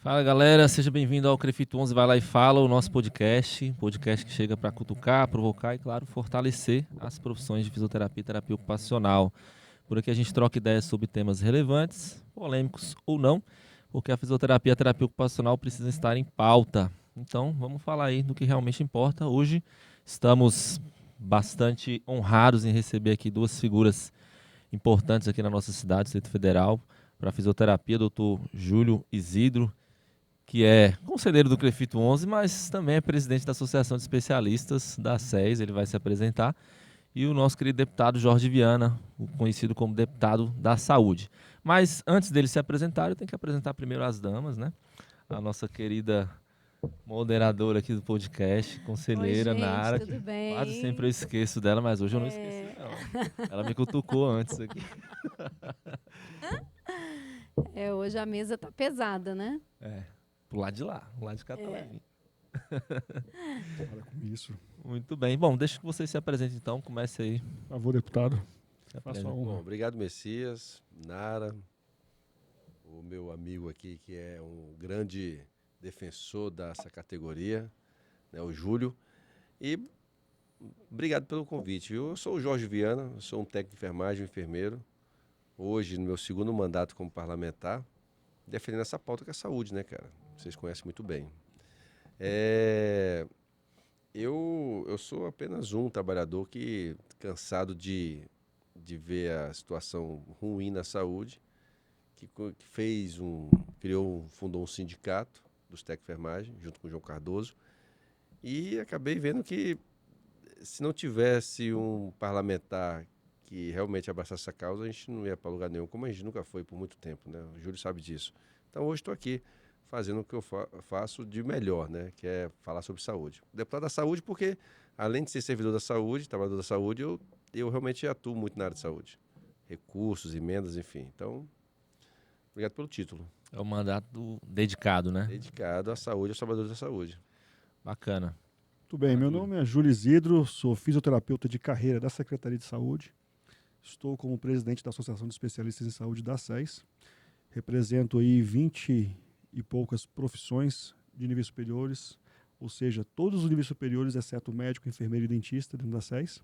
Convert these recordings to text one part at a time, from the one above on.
Fala galera, seja bem-vindo ao Crefito 11 Vai Lá e Fala, o nosso podcast que chega para cutucar, provocar e, claro, fortalecer as profissões de fisioterapia e terapia ocupacional. Por aqui a gente troca ideias sobre temas relevantes, polêmicos ou não, porque a fisioterapia e a terapia ocupacional precisam estar em pauta. Então, vamos falar aí do que realmente importa. Hoje estamos bastante honrados em receber aqui duas figuras importantes aqui na nossa cidade, Distrito Federal, para a fisioterapia, Dr. Júlio Isidro, que é conselheiro do Crefito 11, mas também é presidente da Associação de Especialistas da SES, ele vai se apresentar, e o nosso querido deputado Jorge Viana, conhecido como deputado da Saúde. Mas antes dele se apresentar, eu tenho que apresentar primeiro as damas, né? A nossa querida moderadora aqui do podcast, Oi, conselheira gente, Nara, que tudo quase sempre bem? eu esqueço dela, mas hoje eu não esqueci, não. Ela me cutucou antes aqui. Hoje a mesa tá pesada, né? É, pro lado de lá, pro lado de cá tá levinho. Para com isso. Muito bem. Bom, deixa que você se apresente então. Comece aí. Por favor, deputado, Se faça a apresente. honra. Bom, obrigado, Messias, Nara, o meu amigo aqui, que é um grande defensor dessa categoria, né, o Júlio. E obrigado pelo convite, viu? Eu sou o Jorge Viana, sou um técnico de enfermagem, um enfermeiro. Hoje, no meu segundo mandato como parlamentar, defendendo essa pauta que é a saúde, né, cara? Vocês conhecem muito bem. Eu sou apenas um trabalhador que, cansado de ver a situação ruim na saúde, que fundou um sindicato dos técnicos de enfermagem, junto com o João Cardoso, e acabei vendo que, se não tivesse um parlamentar que realmente abraçasse essa causa, a gente não ia para lugar nenhum, como a gente nunca foi por muito tempo, né? O Júlio sabe disso. Então hoje estou aqui fazendo o que eu faço de melhor, né? Que é falar sobre saúde. Deputado da saúde porque, além de ser servidor da saúde, trabalhador da saúde, eu realmente atuo muito na área de saúde. Recursos, emendas, enfim. Então, obrigado pelo título. É um mandato dedicado, né? Dedicado à saúde, aos trabalhadores da saúde. Bacana. Tudo bem, meu Júlio. nome é Júlio Isidro, sou fisioterapeuta de carreira da Secretaria de Saúde. Estou como presidente da Associação de Especialistas em Saúde da SES. Represento aí 20 e poucas profissões de níveis superiores, ou seja, todos os níveis superiores, exceto médico, enfermeiro e dentista dentro da SES.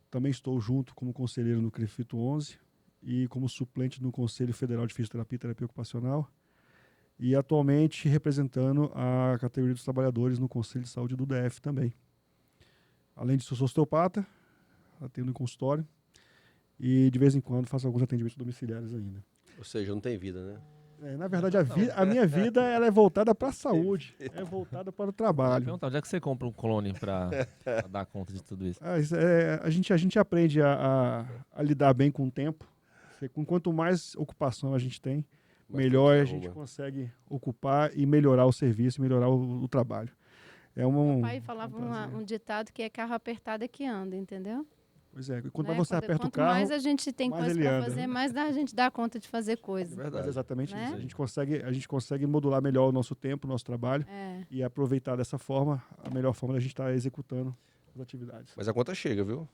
Também estou junto como conselheiro no Crefito 11 e como suplente no Conselho Federal de Fisioterapia e Terapia Ocupacional. E atualmente representando a categoria dos trabalhadores no Conselho de Saúde do DF também. Além disso, eu sou osteopata, atendo em consultório e de vez em quando faço alguns atendimentos domiciliares ainda. Ou seja, não tem vida, né? Na verdade, a minha vida ela é voltada para a saúde, é voltada para o Eu ia trabalho. perguntar, onde é que você compra um clone pra dar conta de tudo isso? A gente aprende a lidar bem com o tempo. Quanto mais ocupação a gente tem, Mas melhor tudo a se gente arruma. consegue ocupar e melhorar o serviço, melhorar o trabalho. Meu pai falava prazer. um ditado que é carro apertado é que anda, entendeu? Pois é, quando Né? você aperta o Quanto carro, mais a gente tem mais coisa ele para anda. fazer, mais a gente dá conta de fazer É coisa. mas verdade. é exatamente Né? isso. A gente consegue modular melhor o nosso tempo, o nosso trabalho É. e aproveitar dessa forma, a melhor forma da gente estar executando as atividades. Mas a conta chega, viu?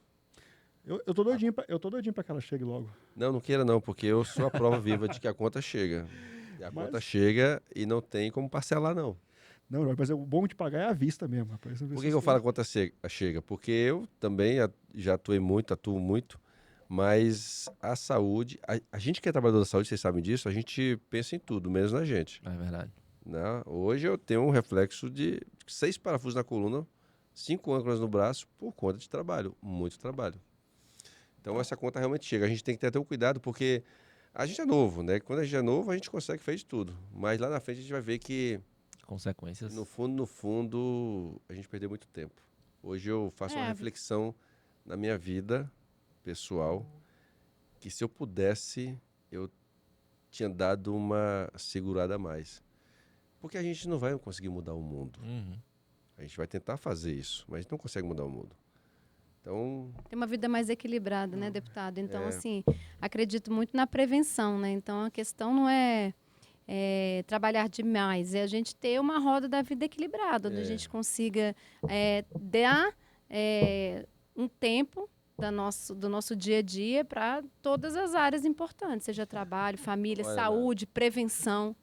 Eu tô doidinho para que ela chegue logo. Não queira não, porque eu sou a prova viva de que a conta chega. E a Mas- conta chega e não tem como parcelar, não. Não, mas o bom de pagar é à vista mesmo, rapaz. Por que eu falo a conta chega? Porque eu também já atuo muito, mas a saúde, a gente que é trabalhador da saúde, vocês sabem disso, a gente pensa em tudo, menos na gente. É verdade. Né? Hoje eu tenho um reflexo de 6 parafusos na coluna, 5 âncoras no braço, por conta de trabalho, muito trabalho. Então essa conta realmente chega. A gente tem que ter até um cuidado, porque a gente é novo, né? Quando a gente é novo, a gente consegue fazer de tudo. Mas lá na frente a gente vai ver que, Consequências. no fundo, a gente perdeu muito tempo. Hoje eu faço uma reflexão na minha vida pessoal, que se eu pudesse, eu tinha dado uma segurada a mais. Porque a gente não vai conseguir mudar o mundo. Uhum. A gente vai tentar fazer isso, mas a gente não consegue mudar o mundo. Então, Tem uma vida mais equilibrada, né, deputado? Então, assim, acredito muito na prevenção, né? Então, a questão não é trabalhar demais, é a gente ter uma roda da vida equilibrada, onde a gente consiga dar um tempo do nosso dia a dia para todas as áreas importantes, seja trabalho, família, Olha, saúde, prevenção.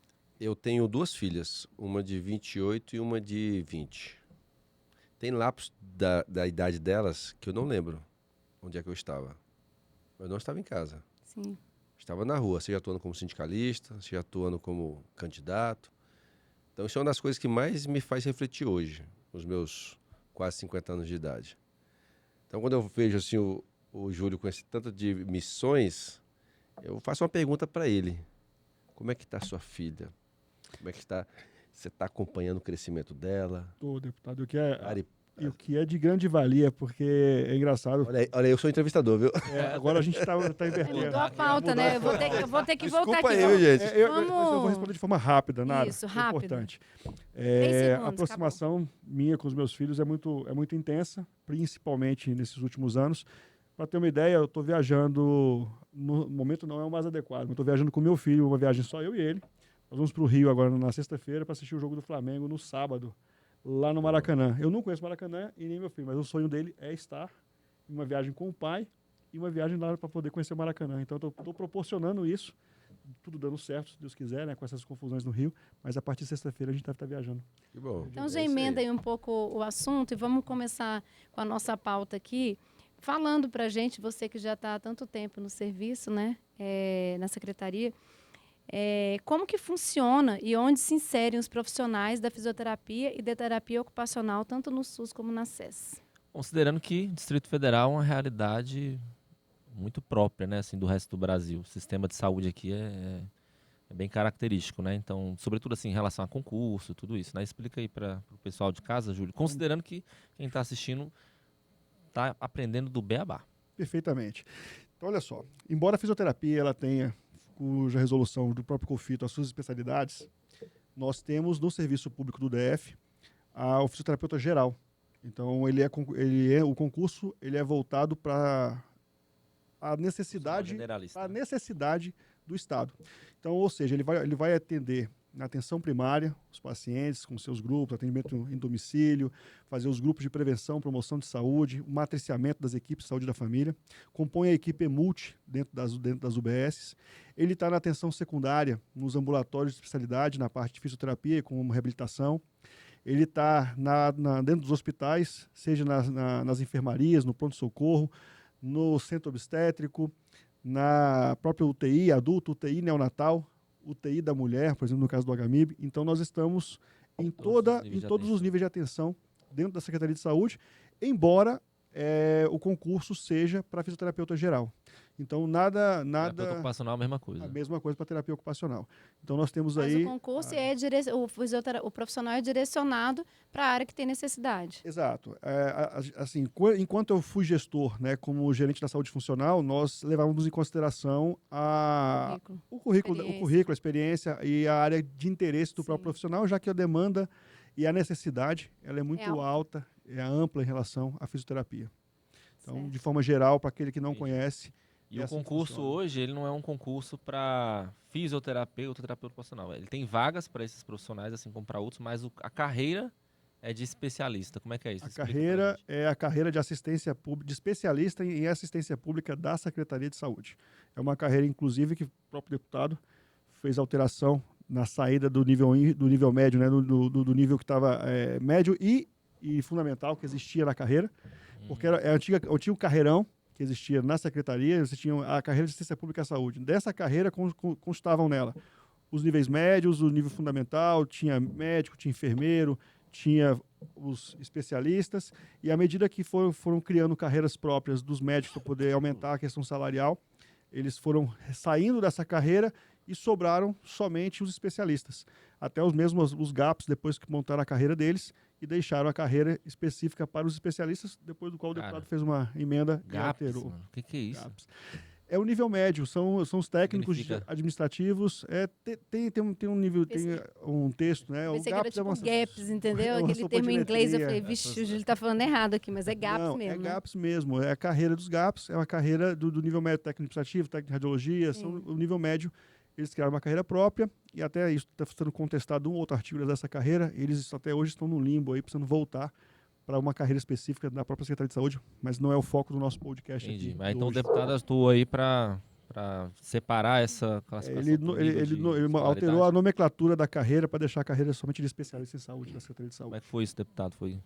Eu tenho 2 filhas, uma de 28 e uma de 20. Tem lapsos da idade delas que eu não lembro onde é que eu estava. Eu não estava em casa. Sim. Estava na rua, seja atuando como sindicalista, seja atuando como candidato. Então, isso é uma das coisas que mais me faz refletir hoje, os meus quase 50 anos de idade. Então, quando eu vejo assim, o Júlio com esse tanto de missões, eu faço uma pergunta para ele. Como é que está sua filha? Como é que está? Você está acompanhando o crescimento dela? Tô, deputado. Ari, O que é de grande valia, porque é engraçado. olha aí, eu sou entrevistador, viu? Agora a gente tá invertendo. Mudou a pauta, né? Eu vou ter que voltar Desculpa aqui. aí, gente. Mas eu vou responder de forma rápida, nada. Isso, É rápido. importante. 3 segundos, A aproximação minha com os meus filhos é muito intensa, principalmente nesses últimos anos. Para ter uma ideia, eu estou viajando, no momento não é o mais adequado, mas estou viajando com meu filho, uma viagem só eu e ele. Nós vamos para o Rio agora na sexta-feira para assistir o jogo do Flamengo no sábado, lá no Maracanã. Eu não conheço Maracanã e nem meu filho, mas o sonho dele é estar em uma viagem com o pai e uma viagem lá para poder conhecer o Maracanã. Então, estou proporcionando isso, tudo dando certo, se Deus quiser, né, com essas confusões no Rio, mas a partir de sexta-feira a gente deve estar viajando. Que bom. Então É já isso emenda aí um pouco o assunto e vamos começar com a nossa pauta aqui, falando para a gente, você que já está há tanto tempo no serviço, né, na secretaria, como que funciona e onde se inserem os profissionais da fisioterapia e da terapia ocupacional, tanto no SUS como na SES? Considerando que o Distrito Federal é uma realidade muito própria, né, assim, do resto do Brasil. O sistema de saúde aqui é bem característico, né? Então, sobretudo assim, em relação a concurso, tudo isso, né? Explica aí para o pessoal de casa, Júlio, considerando que quem está assistindo está aprendendo do beabá. Perfeitamente. Então, olha só, embora a fisioterapia ela tenha, cuja resolução do próprio COFITO, as suas especialidades, nós temos no serviço público do DF o fisioterapeuta geral. Então, o concurso ele é voltado para a necessidade do Estado. Então, ou seja, ele vai atender na atenção primária os pacientes com seus grupos, atendimento em domicílio, fazer os grupos de prevenção, promoção de saúde, o matriciamento das equipes de saúde da família, compõe a equipe EMULT dentro das UBSs. Ele está na atenção secundária, nos ambulatórios de especialidade, na parte de fisioterapia, como reabilitação. Ele está dentro dos hospitais, seja nas enfermarias, no pronto-socorro, no centro obstétrico, na própria UTI adulto, UTI neonatal, UTI da mulher, por exemplo, no caso do HMIB. Então, nós estamos em todos os níveis de atenção dentro da Secretaria de Saúde, embora o concurso seja para fisioterapeuta geral. Então, nada... Terapeuta ocupacional, a mesma coisa. A mesma coisa para terapia ocupacional. Então, nós temos Mas aí... o concurso o profissional é direcionado para a área que tem necessidade. Exato. Assim, enquanto eu fui gestor, né, como gerente da saúde funcional, nós levávamos em consideração o currículo, a experiência e a área de interesse do próprio profissional, já que a demanda e a necessidade ela é muito alta, é ampla em relação à fisioterapia. Então, certo. De forma geral, para aquele que não conhece... E o concurso hoje, ele não é um concurso para fisioterapeuta, terapeuta ocupacional. Ele tem vagas para esses profissionais, assim como para outros, mas a carreira é de especialista. Como é que é isso? A carreira é a carreira de assistência pública, de especialista em assistência pública da Secretaria de Saúde. É uma carreira, inclusive, que o próprio deputado fez alteração na saída do nível médio, né, do nível que estava médio e fundamental que existia na carreira, porque era o antigo carreirão, que existia na secretaria, você tinha a carreira de assistência pública à saúde. Dessa carreira constavam nela os níveis médios, o nível fundamental, tinha médico, tinha enfermeiro, tinha os especialistas, e à medida que foram criando carreiras próprias dos médicos para poder aumentar a questão salarial, eles foram saindo dessa carreira e sobraram somente os especialistas. Até os GAPs, depois que montaram a carreira deles, e deixaram a carreira específica para os especialistas, depois do qual o deputado fez uma emenda e alterou. O que é isso? GAPs. É o nível médio, são os técnicos administrativos. Tem um nível, tem um texto, né? Pensei que era tipo GAPs, entendeu? Aquele termo em inglês, eu falei, vixe, o Júlio está falando errado aqui, mas é GAPs mesmo. É GAPs mesmo, é a carreira dos GAPs, é uma carreira do nível médio técnico administrativo, técnico de radiologia, são o nível médio. Eles criaram uma carreira própria e até isso está sendo contestado um outro artigo dessa carreira. Eles até hoje estão no limbo aí, precisando voltar para uma carreira específica da própria Secretaria de Saúde, mas não é o foco do nosso podcast. Entendi. Aqui. Mas então o deputado atua aí para para separar essa classificação Ele, por ele, nível ele, de ele alterou a escolaridade? nomenclatura da carreira para deixar a carreira somente de especialista em saúde, da Secretaria de Como Saúde. é que foi isso, deputado? Foi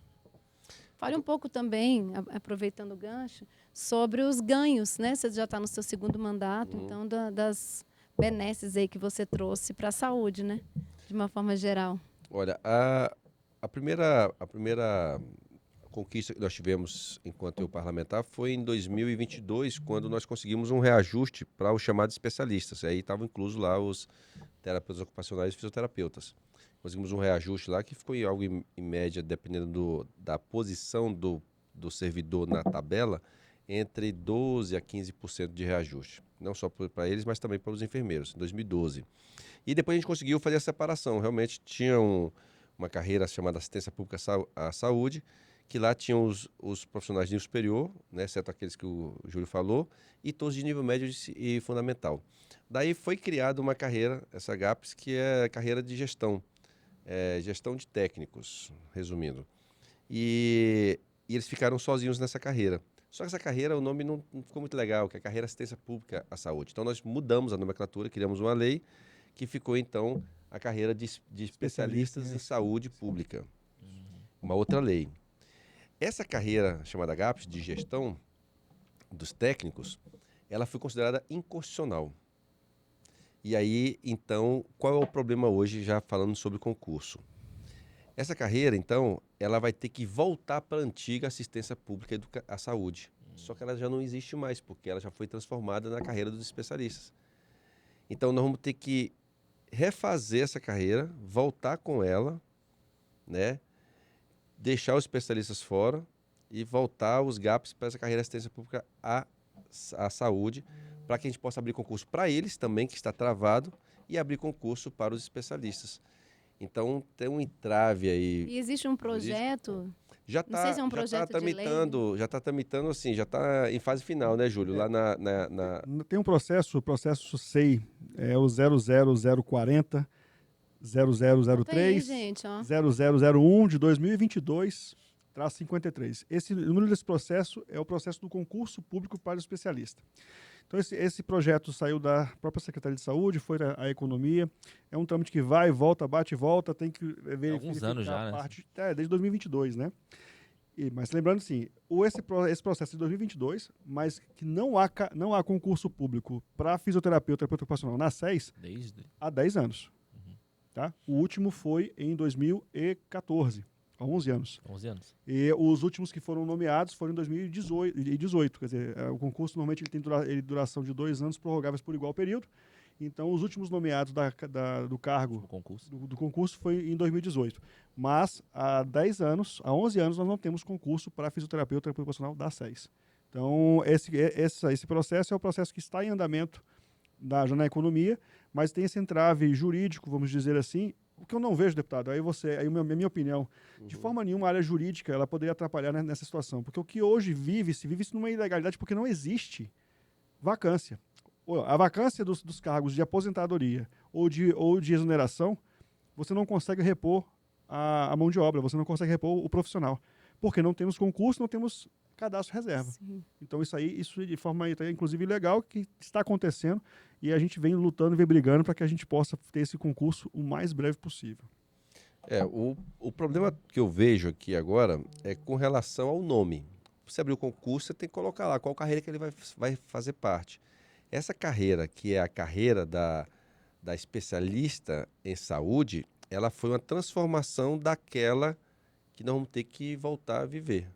Fale um pouco também, aproveitando o gancho, sobre os ganhos, né? Você já está no seu segundo mandato, então das benesses aí que você trouxe para a saúde, né? De uma forma geral. Olha, a primeira conquista que nós tivemos enquanto eu parlamentar foi em 2022, quando nós conseguimos um reajuste para os chamados especialistas. Aí estavam inclusos lá os terapeutas ocupacionais e fisioterapeutas. Conseguimos um reajuste lá que ficou em algo em média, dependendo da posição do servidor na tabela, entre 12% a 15% de reajuste. Não só para eles, mas também para os enfermeiros, em 2012. E depois a gente conseguiu fazer a separação. Realmente tinha uma carreira chamada Assistência Pública à Saúde, que lá tinham os profissionais de nível superior, né, exceto aqueles que o Júlio falou, e todos de nível médio e fundamental. Daí foi criada uma carreira, essa GAPS, que é a carreira de gestão, gestão de técnicos, resumindo. E eles ficaram sozinhos nessa carreira. Só que essa carreira, o nome não ficou muito legal, que é a carreira Assistência Pública à Saúde. Então nós mudamos a nomenclatura, criamos uma lei que ficou então a carreira de especialistas em saúde pública. Uma outra lei. Essa carreira chamada GAPS, de gestão dos técnicos, ela foi considerada inconstitucional. E aí, então, qual é o problema hoje, já falando sobre concurso? Essa carreira, então, ela vai ter que voltar para a antiga assistência pública à saúde. Só que ela já não existe mais, porque ela já foi transformada na carreira dos especialistas. Então, nós vamos ter que refazer essa carreira, voltar com ela, né? Deixar os especialistas fora e voltar os GAPs para essa carreira de assistência pública à saúde, para que a gente possa abrir concurso para eles também, que está travado, e abrir concurso para os especialistas. Então, tem um entrave aí. E existe um projeto? Já Não sei se é um projeto de lei. Já está tramitando, assim, já está em fase final, né, Júlio? Lá Tem um processo, o processo SEI, é o 00040, 0003, gente, ó. 0001 de 2022-53. O número desse processo é o processo do concurso público para o especialista. Então, esse projeto saiu da própria Secretaria de Saúde, foi à Economia. É um trâmite que vai, volta, bate e volta, tem que verificar alguns anos já, né? desde 2022, né? Mas lembrando, assim, esse processo de 2022, mas que não há concurso público para fisioterapeuta e terapeuta ocupacional na SES há 10 anos. Tá? O último foi em 2014, há 11 anos. 11 anos. E os últimos que foram nomeados foram em 2018. Quer dizer, o concurso normalmente ele tem duração de 2 anos, prorrogáveis por igual período. Então, os últimos nomeados do cargo do concurso foi em 2018. Mas há 10 anos, há 11 anos, nós não temos concurso para fisioterapeuta e terapeuta ocupacional da SES. Então, esse processo é o processo que está em andamento já na economia, mas tem esse entrave jurídico, vamos dizer assim, o que eu não vejo, deputado, aí minha opinião, de forma nenhuma a área jurídica ela poderia atrapalhar nessa situação, porque o que hoje se vive numa ilegalidade porque não existe vacância. A vacância dos cargos de aposentadoria ou de exoneração, você não consegue repor a mão de obra, você não consegue repor o profissional, porque não temos concurso, não temos cadastro reserva. Sim. Então isso de forma inclusive ilegal que está acontecendo e a gente vem lutando e vem brigando para que a gente possa ter esse concurso o mais breve possível. O problema que eu vejo aqui agora é com relação ao nome. Você abrir o concurso, você tem que colocar lá qual carreira que ele vai fazer parte. Essa carreira, que é a carreira da especialista em saúde, ela foi uma transformação daquela que nós vamos ter que voltar a viver.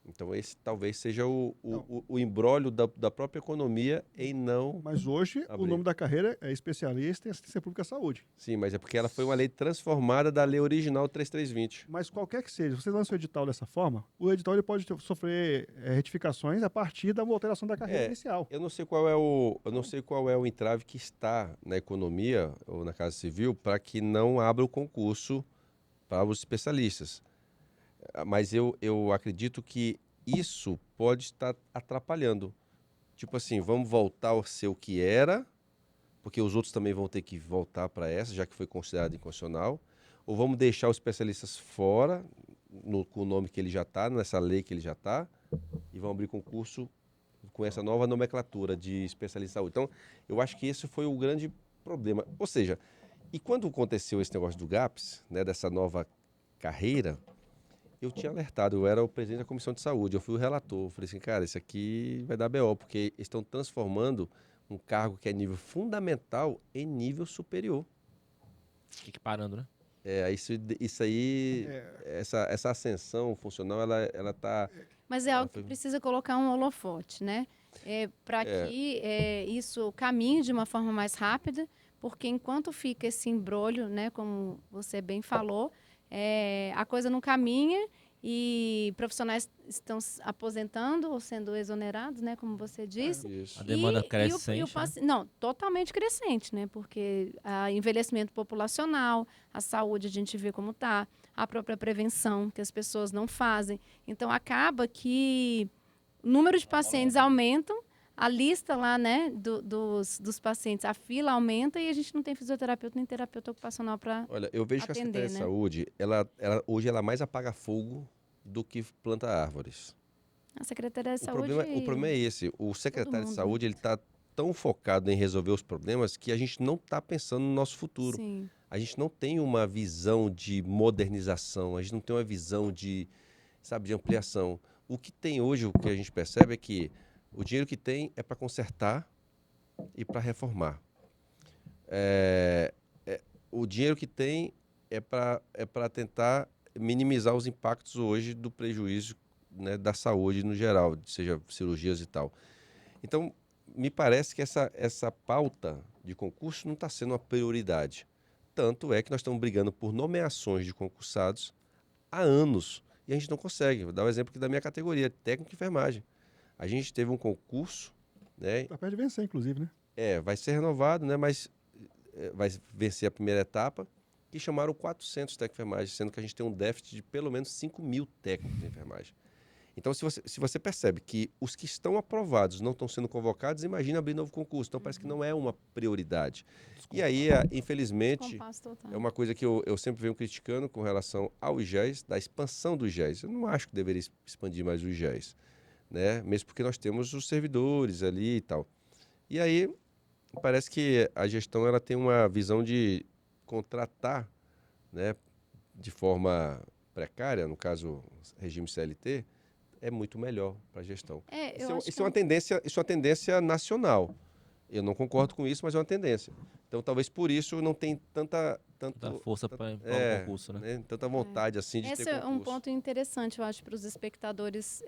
Então esse talvez seja o imbróglio da própria economia em não... Mas hoje o nome da carreira é especialista em assistência pública à saúde. Sim, mas é porque ela foi uma lei transformada da lei original 3320. Mas qualquer que seja, você lança o edital dessa forma, o edital ele pode sofrer retificações a partir da alteração da carreira inicial. Eu não sei qual é o entrave que está na economia ou na Casa Civil para que não abra o concurso para os especialistas. Mas eu acredito que isso pode estar atrapalhando. Tipo assim, vamos voltar ao ser o que era, porque os outros também vão ter que voltar para essa, já que foi considerado inconstitucional. Ou vamos deixar os especialistas fora, com o nome que ele já está, nessa lei que ele já está, e vamos abrir concurso com essa nova nomenclatura de especialista em saúde. Então, eu acho que esse foi o grande problema. Ou seja, e quando aconteceu esse negócio do GAPS, né, dessa nova carreira, eu tinha alertado, eu era o presidente da Comissão de Saúde, eu fui o relator, eu falei assim, cara, isso aqui vai dar BO, porque estão transformando um cargo que é nível fundamental em nível superior. Equiparando, né? Isso aí, essa ascensão funcional, ela tá... Mas é algo que precisa colocar um holofote, né? Para que isso caminhe de uma forma mais rápida, porque enquanto fica esse imbróglio, né, como você bem falou, a coisa não caminha e profissionais estão se aposentando ou sendo exonerados, né, como você disse. Isso. A demanda crescente, né? Não, totalmente crescente, né? Porque envelhecimento populacional, a saúde a gente vê como está, a própria prevenção que as pessoas não fazem. Então acaba que o número de pacientes aumentam, a lista lá, né, dos pacientes, a fila aumenta e a gente não tem fisioterapeuta nem terapeuta ocupacional para Olha, eu vejo que a atender, Secretaria de né? Saúde, hoje ela mais apaga fogo do que planta árvores. A Secretaria de O Saúde... problema é esse, o secretário de mundo, Saúde, ele está tão focado em resolver os problemas que a gente não está pensando no nosso futuro. Sim. A gente não tem uma visão de modernização, a gente não tem uma visão de, sabe, de ampliação. O que tem hoje, o que a gente percebe é que o dinheiro que tem é para consertar e para reformar. O dinheiro que tem é para tentar minimizar os impactos hoje do prejuízo, né, da saúde no geral, seja cirurgias e tal. Então, me parece que essa pauta de concurso não está sendo uma prioridade. Tanto é que nós estamos brigando por nomeações de concursados há anos e a gente não consegue. Vou dar um exemplo aqui da minha categoria, técnico de enfermagem. A gente teve um concurso, né? Tá perto de vencer, inclusive, né? Vai ser renovado, né? Mas vai vencer a primeira etapa, que chamaram 400 técnicos de enfermagem, sendo que a gente tem um déficit de pelo menos 5.000 técnicos de enfermagem. Então, se você percebe que os que estão aprovados não estão sendo convocados, imagina abrir novo concurso. Então, parece que não é uma prioridade. E aí, infelizmente, é uma coisa que eu sempre venho criticando com relação ao IGES, da expansão do IGES. Eu não acho que deveria expandir mais o IGES, né? Mesmo porque nós temos os servidores ali e tal. E aí, parece que a gestão ela tem uma visão de contratar, né, de forma precária, no caso, regime CLT, é muito melhor para a gestão. Isso é uma tendência nacional. Eu não concordo com isso, mas é uma tendência. Então, talvez por isso não tem tanta força para o concurso, né? Tanta vontade assim de ter concurso. Esse é um ponto interessante, eu acho, para os espectadores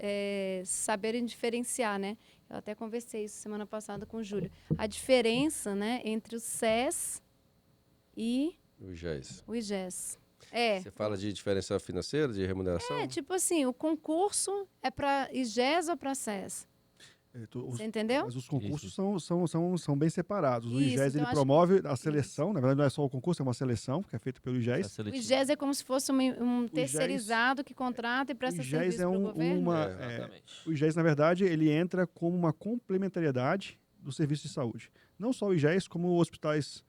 saberem diferenciar, né? Eu até conversei isso semana passada com o Júlio. A diferença, né, entre o SES e o IGES. O IGES. Você fala de diferença financeira, de remuneração? Tipo assim, o concurso é para IGES ou para SES? Você entendeu? Mas os concursos são bem separados. O Isso, IGES então ele promove a seleção, na verdade não é só o concurso, é uma seleção que é feita pelo IGES. O IGES é como se fosse um terceirizado que contrata e presta serviço para o governo? O IGES, na verdade, ele entra como uma complementariedade do serviço de saúde. Não só o IGES, como hospitais.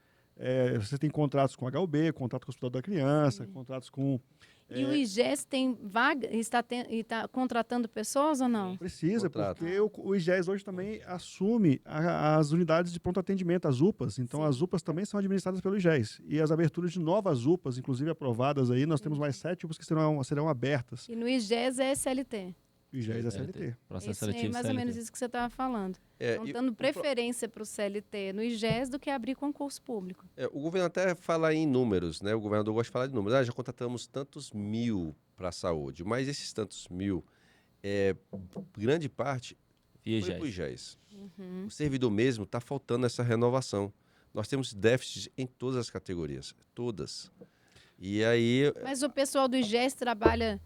Você tem contratos com HUB, contrato com o Hospital da Criança, contratos com... E o IGES tem vaga, está contratando pessoas ou não? Precisa, porque o IGES hoje também assume as unidades de pronto atendimento, as UPAs. Então, as UPAs também são administradas pelo IGES. E as aberturas de novas UPAs, inclusive aprovadas aí, nós temos mais 7 UPAs que serão abertas. E no IGES é SLT? O IGES é SLT. Processo seletivo mais ou menos isso que você estava falando. Estão dando preferência para o CLT no IGES do que abrir concurso público. O governo até fala em números, né? O governador gosta de falar de números. Já contratamos tantos mil para a saúde, mas esses tantos mil, grande parte foi para o IGES. O servidor mesmo está faltando essa renovação. Nós temos déficits em todas as categorias, todas. E aí... Mas o pessoal do IGES trabalha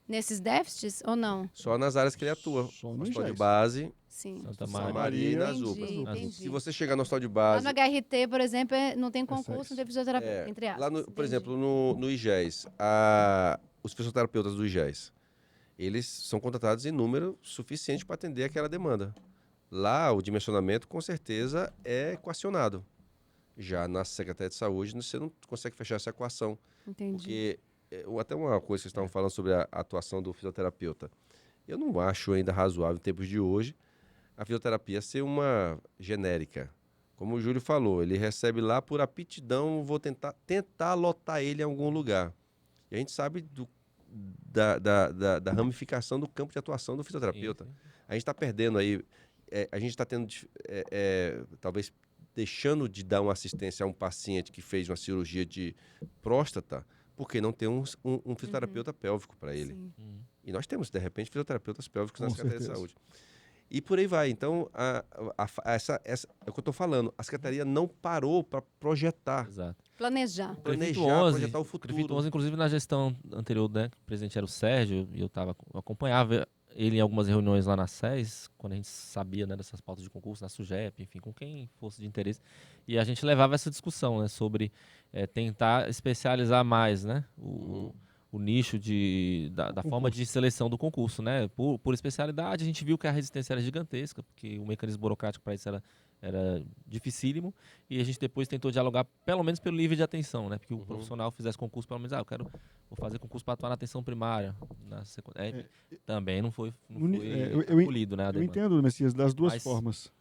nesses déficits ou não? Só nas áreas que ele atua. Só no hospital de IGES. base, Sim. Santa Maria e nas UPAs. Se você chegar no hospital de base... Lá no HRT, por exemplo, não tem concurso, não tem fisioterapeuta, entre aspas. Lá por exemplo, no IGES, os fisioterapeutas do IGES, eles são contratados em número suficiente para atender aquela demanda. Lá, o dimensionamento, com certeza, é equacionado. Já na Secretaria de Saúde, você não consegue fechar essa equação. Entendi. Porque, até uma coisa que vocês estavam falando sobre a atuação do fisioterapeuta, eu não acho ainda razoável, em tempos de hoje, a fisioterapia ser uma genérica. Como o Júlio falou, ele recebe lá por aptidão, vou tentar lotar ele em algum lugar. E a gente sabe da ramificação do campo de atuação do fisioterapeuta. Sim. A gente está perdendo aí, a gente está tendo, talvez, deixando de dar uma assistência a um paciente que fez uma cirurgia de próstata, porque não tem um fisioterapeuta pélvico para ele. Sim. E nós temos, de repente, fisioterapeutas pélvicos Com na Secretaria de certeza. Saúde. E por aí vai. Então, essa é o que eu estou falando. A Secretaria não parou para projetar, Exato. Planejar. planejar, projetar o futuro. Crefito 11, inclusive na gestão anterior, né, que o presidente era o Sérgio, e eu acompanhava ele em algumas reuniões lá na SES, quando a gente sabia, né, dessas pautas de concurso, na SUGEP, enfim, com quem fosse de interesse. E a gente levava essa discussão, né, sobre tentar especializar mais, né, o nicho da forma de seleção do concurso, né? Por especialidade, a gente viu que a resistência era gigantesca, porque o mecanismo burocrático para isso era dificílimo, e a gente depois tentou dialogar, pelo menos pelo nível de atenção, né? Porque o profissional fizesse concurso, pelo menos, vou fazer concurso para atuar na atenção primária, na secundária. Também não foi acolhido, né? Eu entendo, Messias, das duas Mas- formas.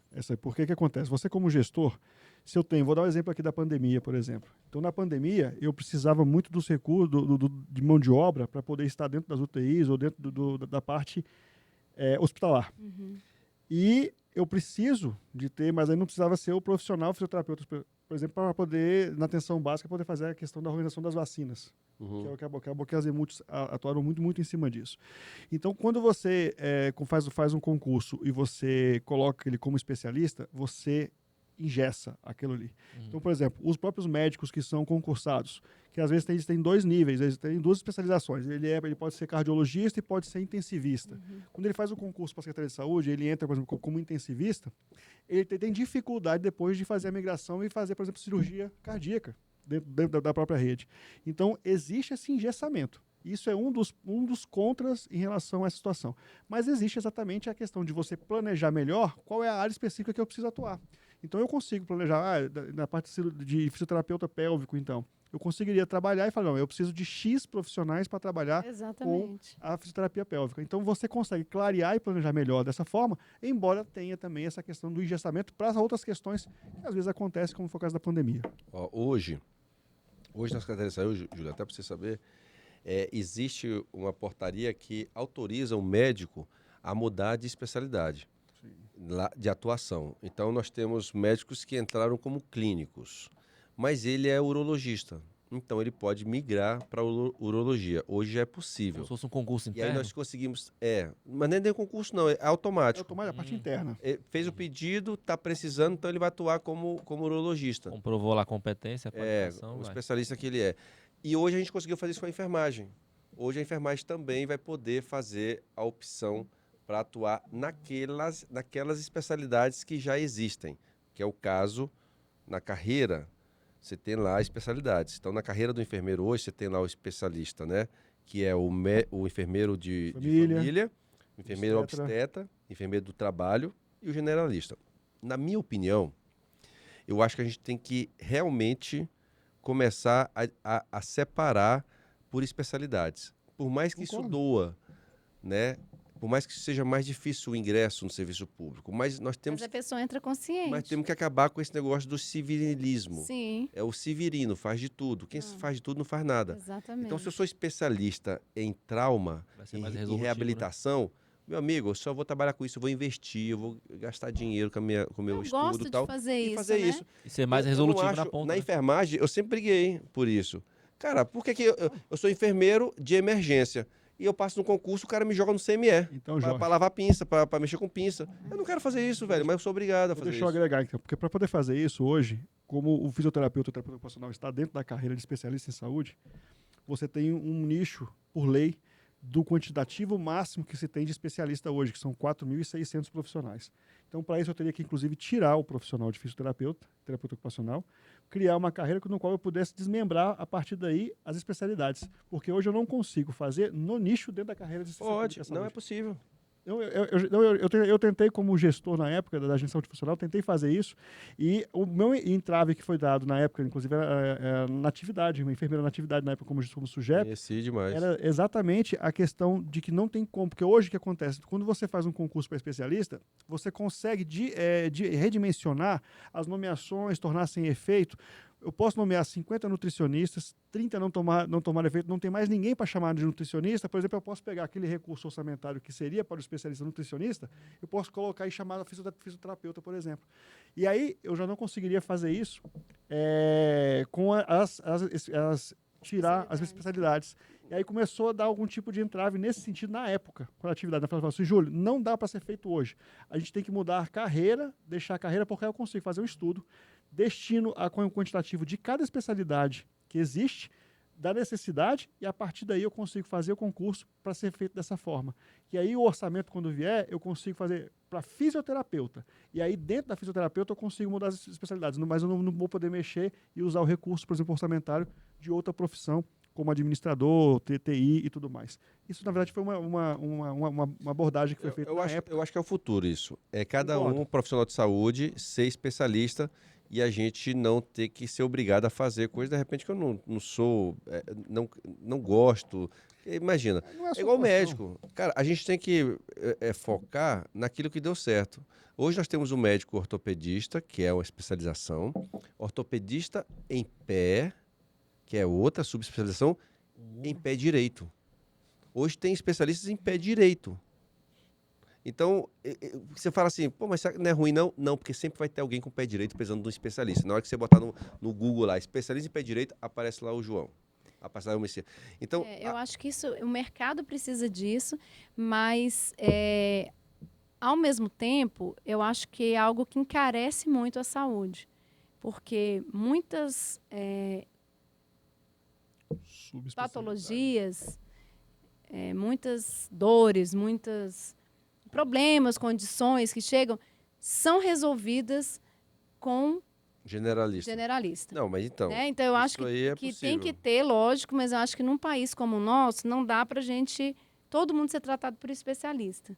Por que acontece? Você como gestor, se eu tenho, vou dar um exemplo aqui da pandemia, por exemplo. Então, na pandemia, eu precisava muito dos recursos, de mão de obra para poder estar dentro das UTIs ou dentro da parte hospitalar. E eu preciso de ter, mas aí não precisava ser o profissional fisioterapeuta, por exemplo, para poder, na atenção básica, poder fazer a questão da organização das vacinas. Que é o que as Azemuts atuaram muito em cima disso. Então, quando você faz um concurso e você coloca ele como especialista, você engessa aquilo ali. Então, por exemplo, os próprios médicos que são concursados, que às vezes eles têm dois níveis, eles têm duas especializações. Ele pode ser cardiologista e pode ser intensivista. Quando ele faz o concurso para a Secretaria de Saúde, ele entra, por exemplo, como intensivista, ele tem dificuldade depois de fazer a migração e fazer, por exemplo, cirurgia cardíaca dentro da própria rede. Então, existe esse engessamento. Isso é um dos contras em relação a essa situação. Mas existe exatamente a questão de você planejar melhor qual é a área específica que eu preciso atuar. Então, eu consigo planejar, na parte de fisioterapeuta pélvico, então, eu conseguiria trabalhar e falar, não, eu preciso de X profissionais para trabalhar Exatamente. com a fisioterapia pélvica. Então, você consegue clarear e planejar melhor dessa forma, embora tenha também essa questão do engessamento para as outras questões que às vezes acontecem, como foi o caso da pandemia. Ó, hoje na Secretaria de Saúde, Júlio, até para você saber, existe uma portaria que autoriza o médico a mudar de especialidade de atuação. Então, nós temos médicos que entraram como clínicos, mas ele é urologista. Então, ele pode migrar para a urologia. Hoje já é possível. Como se fosse um concurso E interno. aí nós conseguimos... mas nem é concurso, não. É automático. A parte interna. Fez o pedido, está precisando, então ele vai atuar como urologista. Comprovou lá a competência, a qualificação. O vai. especialista que ele é. E hoje a gente conseguiu fazer isso com a enfermagem. Hoje a enfermagem também vai poder fazer a opção para atuar naquelas especialidades que já existem, que é o caso na carreira. Você tem lá especialidades. Então, na carreira do enfermeiro hoje, você tem lá o especialista, né? Que é o enfermeiro de família, o enfermeiro obstetra, enfermeiro do trabalho e o generalista. Na minha opinião, eu acho que a gente tem que realmente começar a separar por especialidades. Por mais que isso doa, né? Por mais que seja mais difícil o ingresso no serviço público, mas nós temos... Mas a pessoa entra consciente. Mas temos que acabar com esse negócio do civililismo. Sim. É o severino, faz de tudo. Quem faz de tudo não faz nada. Exatamente. Então, se eu sou especialista em trauma e reabilitação, né? Meu amigo, eu só vou trabalhar com isso, eu vou investir, eu vou gastar dinheiro com o meu estudo e tal. Fazer e isso, fazer né? isso. E ser mais resolutivo na ponta. Na enfermagem, eu sempre briguei por isso. Cara, por que eu sou enfermeiro de emergência? E eu passo no concurso, o cara me joga no CME. Então, para lavar pinça, para mexer com pinça. Eu não quero fazer isso, velho, mas eu sou obrigado a fazer isso. Deixa eu agregar, então, porque para poder fazer isso hoje, como o fisioterapeuta, o terapeuta ocupacional está dentro da carreira de especialista em saúde, você tem um nicho, por lei, do quantitativo máximo que se tem de especialista hoje, que são 4.600 profissionais. Então, para isso, eu teria que, inclusive, tirar o profissional de fisioterapeuta, terapeuta ocupacional, criar uma carreira no qual eu pudesse desmembrar, a partir daí, as especialidades. Porque hoje eu não consigo fazer no nicho dentro da carreira de especialista. Pode, não é possível. Eu tentei, como gestor na época da agência multifuncional, tentei fazer isso, e o meu entrave que foi dado na época, inclusive, era na atividade, uma enfermeira na atividade na época como SUGEP, Conheci demais. era exatamente a questão de que não tem como, porque hoje o que acontece? Quando você faz um concurso para especialista, você consegue redimensionar as nomeações, tornar sem efeito. Eu posso nomear 50 nutricionistas, 30 não tomar efeito, não tem mais ninguém para chamar de nutricionista. Por exemplo, eu posso pegar aquele recurso orçamentário que seria para o especialista nutricionista, eu posso colocar e chamar a fisioterapeuta, por exemplo. E aí eu já não conseguiria fazer isso com tirar as especialidades. E aí começou a dar algum tipo de entrave nesse sentido na época, com a atividade. Eu falava assim, Júlio, não dá para ser feito hoje. A gente tem que mudar a carreira, deixar a carreira, porque eu consigo fazer um estudo, destino a quantitativo de cada especialidade que existe, da necessidade, e a partir daí eu consigo fazer o concurso para ser feito dessa forma. E aí o orçamento, quando vier, eu consigo fazer para fisioterapeuta. E aí dentro da fisioterapeuta eu consigo mudar as especialidades, mas eu não vou poder mexer e usar o recurso, por exemplo, orçamentário de outra profissão, como administrador, TI e tudo mais. Isso, na verdade, foi uma abordagem que foi feita na época. Eu acho que é o futuro isso. É cada Concordo. um profissional de saúde ser especialista e a gente não ter que ser obrigado a fazer coisas, de repente, que eu não sou, não gosto. Imagina, Não é sua igual o profissão. médico. Cara, a gente tem que focar naquilo que deu certo. Hoje nós temos um médico ortopedista, que é uma especialização, ortopedista em pé, que é outra subespecialização, em pé direito. Hoje tem especialistas em pé direito. Então, você fala assim, pô, mas não é ruim não? Não, porque sempre vai ter alguém com pé direito precisando de um especialista. Na hora que você botar no Google lá, especialista em pé direito, aparece lá o João. Aparece lá o Messias. Então, Eu acho que o mercado precisa disso, mas ao mesmo tempo, eu acho que é algo que encarece muito a saúde. Porque muitas patologias, muitas dores, muitos problemas, condições que chegam, são resolvidas com generalista. Não, mas então, né? Então, eu acho que tem que ter, lógico, mas eu acho que num país como o nosso, não dá para todo mundo ser tratado por especialista.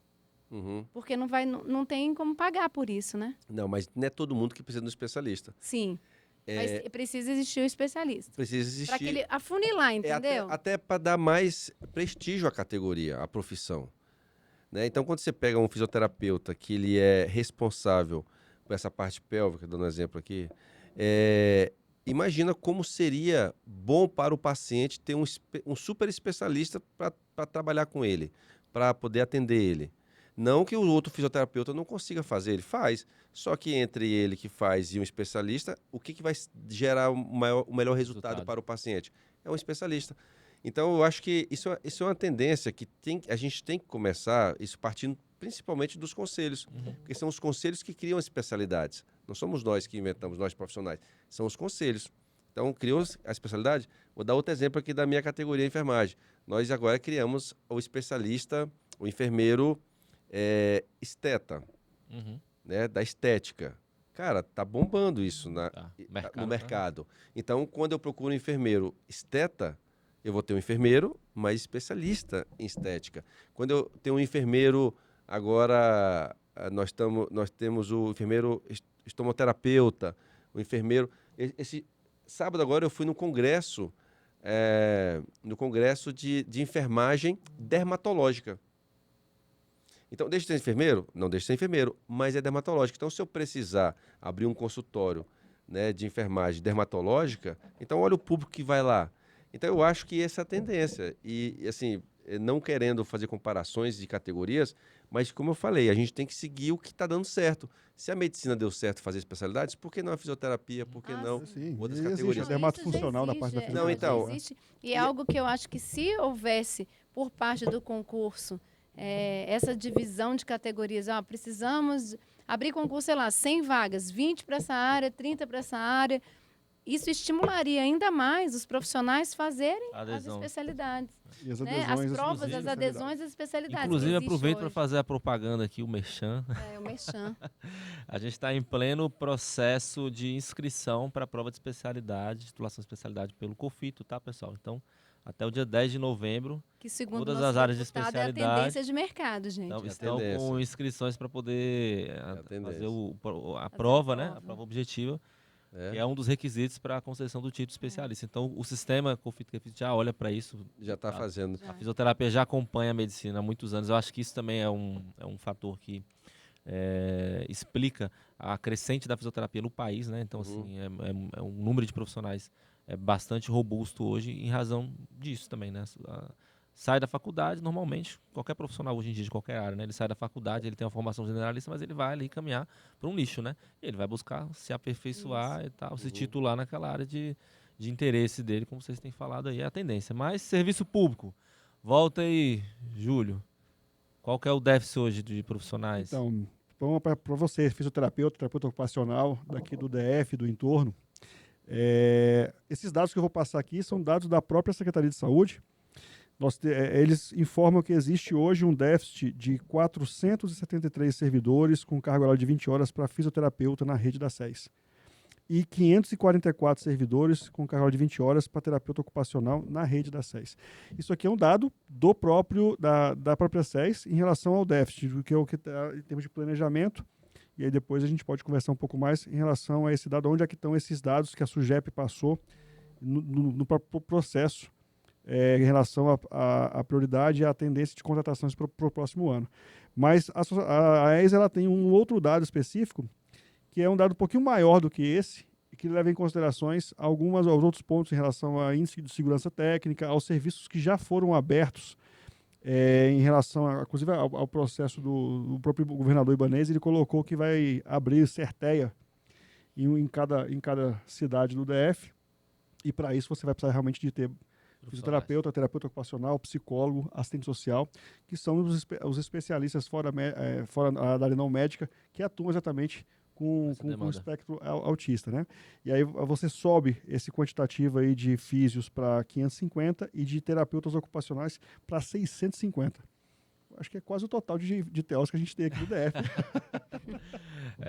Uhum. Porque não tem como pagar por isso, né? Não, mas não é todo mundo que precisa de um especialista. Sim. Mas precisa existir o especialista. Precisa existir. Para que ele afunilar, entendeu? Até para dar mais prestígio à categoria, à profissão. Né? Então, quando você pega um fisioterapeuta que ele é responsável por essa parte pélvica, dando um exemplo aqui, imagina como seria bom para o paciente ter um super especialista para trabalhar com ele, para poder atender ele. Não que o outro fisioterapeuta não consiga fazer, ele faz. Só que entre ele que faz e um especialista, o que vai gerar o melhor resultado para o paciente? É um especialista. Então, eu acho que isso é uma tendência que a gente tem que começar, isso partindo principalmente dos conselhos, porque são os conselhos que criam as especialidades. Não somos nós que inventamos, nós profissionais, são os conselhos. Então, criou a especialidade. Vou dar outro exemplo aqui da minha categoria de enfermagem. Nós agora criamos o especialista, o enfermeiro esteta, né, da estética. Cara, tá bombando isso no mercado. Então, quando eu procuro um enfermeiro esteta, eu vou ter um enfermeiro, mas especialista em estética. Quando eu tenho um enfermeiro, agora nós temos o enfermeiro estomoterapeuta, o enfermeiro... Esse sábado agora eu fui no congresso de enfermagem dermatológica. Então, deixa de ser enfermeiro? Não deixa de ser enfermeiro, mas é dermatológico. Então, se eu precisar abrir um consultório, né, de enfermagem dermatológica, então olha o público que vai lá. Então, eu acho que essa é a tendência. E, assim, não querendo fazer comparações de categorias, mas, como eu falei, a gente tem que seguir o que está dando certo. Se a medicina deu certo fazer especialidades, por que não a fisioterapia? Por que não outras categorias? Existe, dermatofuncional da parte da fisioterapia. Não, então, existe. E é algo que eu acho que se houvesse, por parte do concurso, essa divisão de categorias, precisamos abrir concurso, sei lá, 100 vagas, 20 para essa área, 30 para essa área, isso estimularia ainda mais os profissionais fazerem as Adesão. especialidades. E as Né? adesões, As provas, inclusive, as adesões às especialidades. Inclusive, que existe aproveito para hoje. fazer a propaganda aqui, o merchan. O merchan. A gente está em pleno processo de inscrição para a prova de especialidade, titulação de especialidade pelo COFITO, tá, pessoal? Então, até o dia 10 de novembro, Que segundo todas o nosso as áreas de deputado, especialidade é a tendência de mercado, gente. então, É a estão tendência. com inscrições para poder a fazer tendência. a prova, né? prova. A prova objetiva, É, que é um dos requisitos para a concessão do título especialista. Então, o sistema COFITO já olha para isso. já está fazendo. Já. A fisioterapia já acompanha a medicina há muitos anos. Eu acho que isso também é um fator que explica a crescente da fisioterapia no país, né? Então, assim, é um número de profissionais bastante robusto hoje em razão disso também, né? Sai da faculdade, normalmente, qualquer profissional hoje em dia de qualquer área, né? Ele sai da faculdade, ele tem uma formação generalista, mas ele vai ali caminhar para um nicho, né? E ele vai buscar se aperfeiçoar e tal, se titular naquela área de interesse dele, como vocês têm falado aí, é a tendência. Mas serviço público, volta aí, Júlio. Qual que é o déficit hoje de profissionais? Então, para você, fisioterapeuta, terapeuta ocupacional, daqui do DF, do entorno, esses dados que eu vou passar aqui são dados da própria Secretaria de Saúde. Eles informam que existe hoje um déficit de 473 servidores com carga horária de 20 horas para fisioterapeuta na rede da SES. E 544 servidores com carga horária de 20 horas para terapeuta ocupacional na rede da SES. Isso aqui é um dado da própria SES em relação ao déficit, que é o que está em termos de planejamento. E aí depois a gente pode conversar um pouco mais em relação a esse dado, onde é que estão esses dados que a SUGEP passou no próprio processo em relação à prioridade e à tendência de contratações para o próximo ano. Mas a ES ela tem um outro dado específico, que é um dado um pouquinho maior do que esse, e que leva em considerações aos outros pontos em relação a índice de segurança técnica, aos serviços que já foram abertos em relação, inclusive, ao processo do próprio governador Ibanez. Ele colocou que vai abrir CERTEA em cada cidade do DF, e para isso você vai precisar realmente de ter fisioterapeuta, terapeuta ocupacional, psicólogo, assistente social, que são os especialistas fora da área não médica, que atuam exatamente com o espectro autista, né? E aí você sobe esse quantitativo aí de físios para 550 e de terapeutas ocupacionais para 650. Acho que é quase o total de TEOs que a gente tem aqui no DF.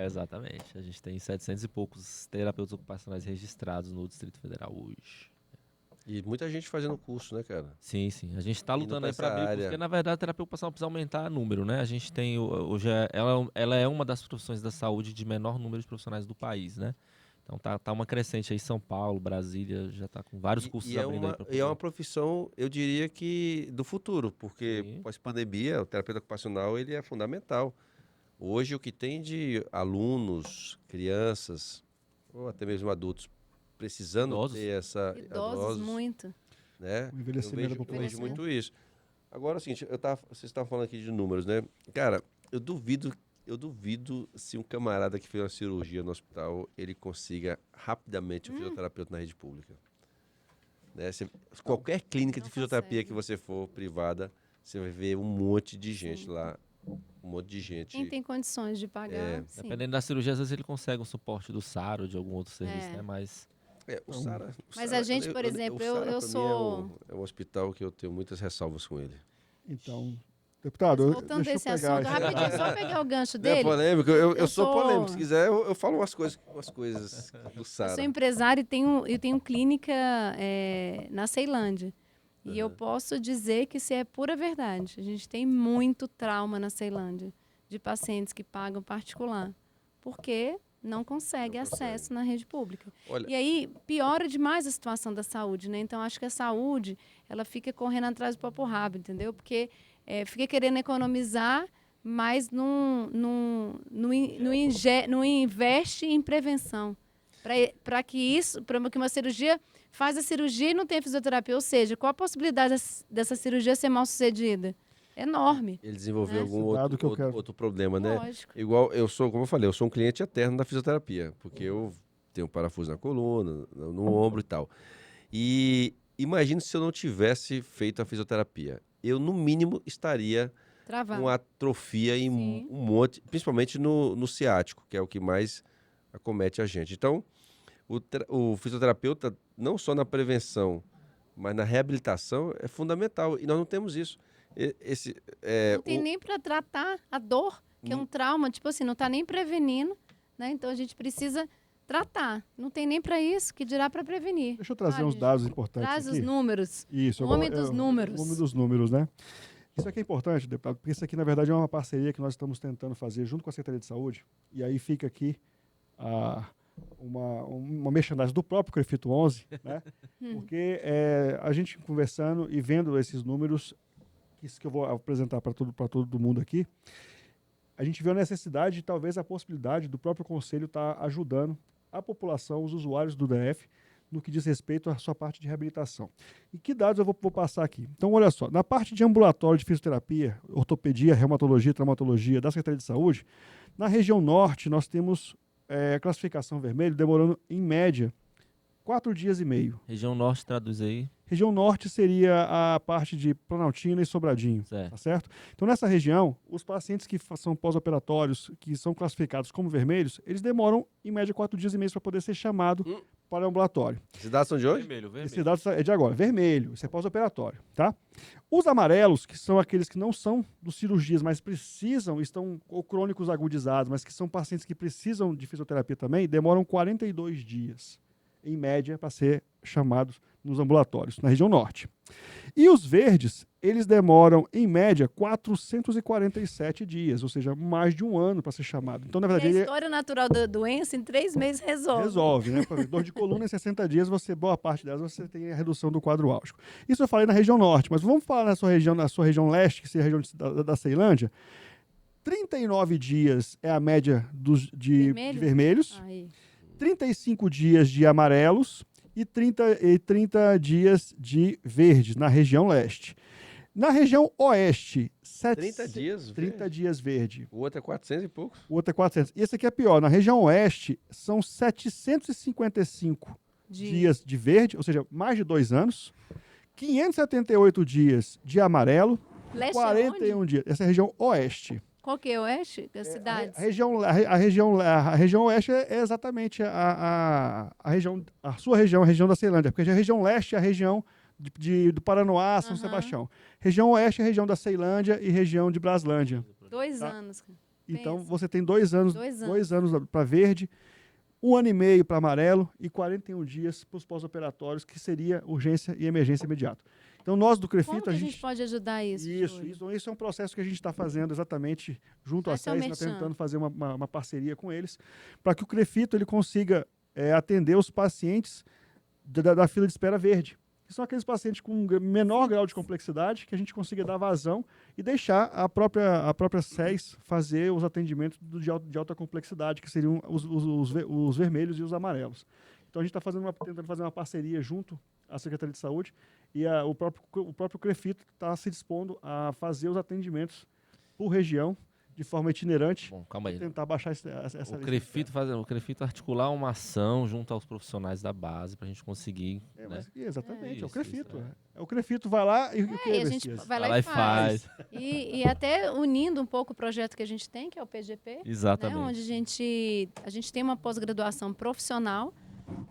Exatamente. A gente tem 700 e poucos terapeutas ocupacionais registrados no Distrito Federal hoje. E muita gente fazendo curso, né, cara? Sim, sim. A gente está lutando aí para abrir, porque na verdade a terapia ocupacional precisa aumentar o número, né? A gente tem, hoje, ela é uma das profissões da saúde de menor número de profissionais do país, né? Então tá uma crescente aí, São Paulo, Brasília, já tá com vários cursos abrindo aí. E é uma profissão, eu diria que do futuro, porque Sim. pós-pandemia, o terapeuta ocupacional, ele é fundamental. Hoje, o que tem de alunos, crianças, ou até mesmo adultos, precisando ter essa... Idosos, muito. Né? O envelhecimento da Eu população. vejo muito isso. Agora, é o seguinte, vocês estavam falando aqui de números, né? Cara, eu duvido se um camarada que fez uma cirurgia no hospital, ele consiga rapidamente um fisioterapeuta na rede pública. Né? Qualquer clínica de fisioterapia que você for, privada, você vai ver um monte de gente lá. Um monte de gente. Quem tem condições de pagar, sim. Dependendo da cirurgia, às vezes ele consegue um suporte do SARO, de algum outro serviço, né? Mas... o SARA, Mas a gente, por exemplo, eu sou... É um hospital que eu tenho muitas ressalvas com ele. Então, deputado, voltando deixa eu desse pegar assunto, rapidinho, só pegar o gancho Não dele. é polêmico? Eu sou sou- polêmico. Se quiser, eu falo umas coisas do Eu SARA. sou empresária e tenho clínica na Ceilândia. E eu posso dizer que isso é pura verdade. A gente tem muito trauma na Ceilândia de pacientes que pagam particular, porque não consegue acesso na rede pública. Olha, E aí piora demais a situação da saúde, né? Então acho que a saúde ela fica correndo atrás do próprio rabo, entendeu? Porque fica querendo economizar, mas não investe em prevenção. Para que uma cirurgia faz a cirurgia e não tem fisioterapia, ou seja, qual a possibilidade dessa cirurgia ser mal sucedida? Enorme. ele desenvolveu Né? algum outro problema, né? Lógico. Igual como eu falei, eu sou um cliente eterno da fisioterapia, porque eu tenho um parafuso na coluna, no ombro e tal. E imagine se eu não tivesse feito a fisioterapia. Eu, no mínimo, estaria Travado. com atrofia em Sim. um monte, principalmente no ciático, que é o que mais acomete a gente. Então, O fisioterapeuta, não só na prevenção, mas na reabilitação, é fundamental. E nós não temos isso. Não tem nem para tratar a dor, que é um trauma, tipo assim, não está nem prevenindo, né? Então a gente precisa tratar. Não tem nem para isso, que dirá para prevenir. Deixa eu trazer uns dados importantes Traz aqui. os números. Isso. O homem dos números. O homem dos números, né? Isso aqui é importante, deputado, porque isso aqui, na verdade, é uma parceria que nós estamos tentando fazer junto com a Secretaria de Saúde. E aí fica aqui uma merchandising do próprio CREFITO 11, né? Porque a gente conversando e vendo esses números, isso que eu vou apresentar para todo mundo aqui, a gente vê a necessidade e talvez a possibilidade do próprio Conselho estar ajudando a população, os usuários do DF, no que diz respeito à sua parte de reabilitação. E que dados eu vou passar aqui? Então, olha só, na parte de ambulatório de fisioterapia, ortopedia, reumatologia, traumatologia da Secretaria de Saúde, na região norte nós temos classificação vermelho demorando, em média, 4 dias e meio. Região norte, traduz aí. Região norte seria a parte de Planaltina e Sobradinho, tá certo? Então, nessa região, os pacientes que são pós-operatórios, que são classificados como vermelhos, eles demoram, em média, 4 dias e meio para poder ser chamado para o ambulatório. Esses dados são de hoje? Vermelho. Esses dados é de agora. Vermelho, isso é pós-operatório, tá? Os amarelos, que são aqueles que não são dos cirurgias, mas precisam, estão ou crônicos agudizados, mas que são pacientes que precisam de fisioterapia também, demoram 42 dias, em média, para ser chamados nos ambulatórios, na região norte. E os verdes, eles demoram, em média, 447 dias, ou seja, mais de um ano para ser chamado. Então, na verdade, a história natural da doença, em 3 meses resolve. Resolve, né? Dor de coluna, em 60 dias, boa parte delas, você tem a redução do quadro álgico. Isso eu falei na região norte, mas vamos falar na sua região leste, que seria a região da Ceilândia. 39 dias é a média de vermelhos. Aí. 35 dias de amarelos e 30 dias de verdes na região leste. Na região oeste, 30 dias verde. O outro é 400 e poucos. O outro é 400. E esse aqui é pior. Na região oeste, são 755 dias de verde, ou seja, mais de 2 anos. 578 dias de amarelo. Leste 41 dias. Essa é a região oeste. Qual que é o oeste? Das cidades? A região oeste é exatamente a sua região, a região da Ceilândia, porque a região leste é a região do Paranoá, São Sebastião. Região oeste é a região da Ceilândia e região de Braslândia. 2 anos. Então, Pensa. você tem 2 anos, 2 anos para verde, 1 ano e meio para amarelo e 41 dias para os pós-operatórios, que seria urgência e emergência imediata. Então, nós do CREFITO... Como que a gente pode ajudar isso? Isso é um processo que a gente está fazendo exatamente junto à SES, tentando fazer uma parceria com eles, para que o CREFITO ele consiga atender os pacientes da fila de espera verde, que são aqueles pacientes com menor grau de complexidade, que a gente consiga dar vazão e deixar a própria SES fazer os atendimentos de alta complexidade, que seriam os vermelhos e os amarelos. Então, a gente está tentando fazer uma parceria junto à Secretaria de Saúde e o próprio CREFITO está se dispondo a fazer os atendimentos por região, de forma itinerante. Bom, calma aí. Tentar baixar essa o CREFITO articular uma ação junto aos profissionais da base para a gente conseguir. Exatamente, é o CREFITO. O CREFITO vai lá e a gente vai lá e faz. E até unindo um pouco o projeto que a gente tem, que é o PGP. Exatamente. Né, onde a gente tem uma pós-graduação profissional,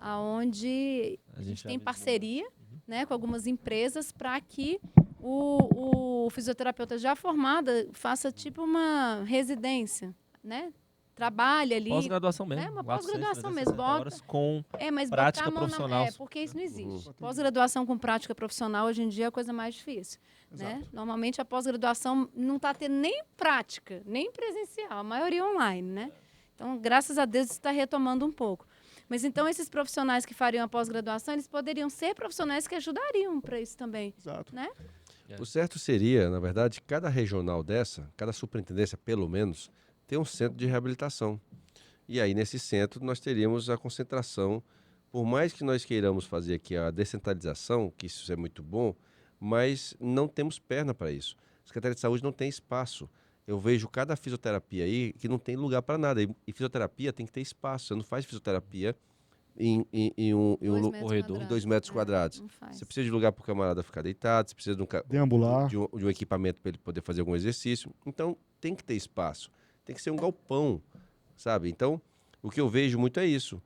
onde a gente tem parceria, né, com algumas empresas para que o fisioterapeuta já formado faça tipo uma residência, né? Trabalha ali. Pós-graduação mesmo. Uma pós-graduação mesmo. Horas com mas prática profissional. Porque isso não existe. Pós-graduação com prática profissional hoje em dia é a coisa mais difícil. Né? Normalmente a pós-graduação não está tendo nem prática, nem presencial, a maioria online, né? Então, graças a Deus, isso está retomando um pouco. Mas então esses profissionais que fariam a pós-graduação, eles poderiam ser profissionais que ajudariam para isso também. Exato. Né? O certo seria, na verdade, cada regional dessa, cada superintendência, pelo menos, ter um centro de reabilitação. E aí, nesse centro, nós teríamos a concentração. Por mais que nós queiramos fazer aqui a descentralização, que isso é muito bom, mas não temos perna para isso. A Secretaria de Saúde não tem espaço. Eu vejo cada fisioterapia aí que não tem lugar para nada. E fisioterapia tem que ter espaço. Você não faz fisioterapia em um corredor de 2 metros quadrados. Você precisa de lugar para o camarada ficar deitado, você precisa deambular, de um equipamento para ele poder fazer algum exercício. Então, tem que ter espaço. Tem que ser um galpão, sabe? Então, o que eu vejo muito é isso.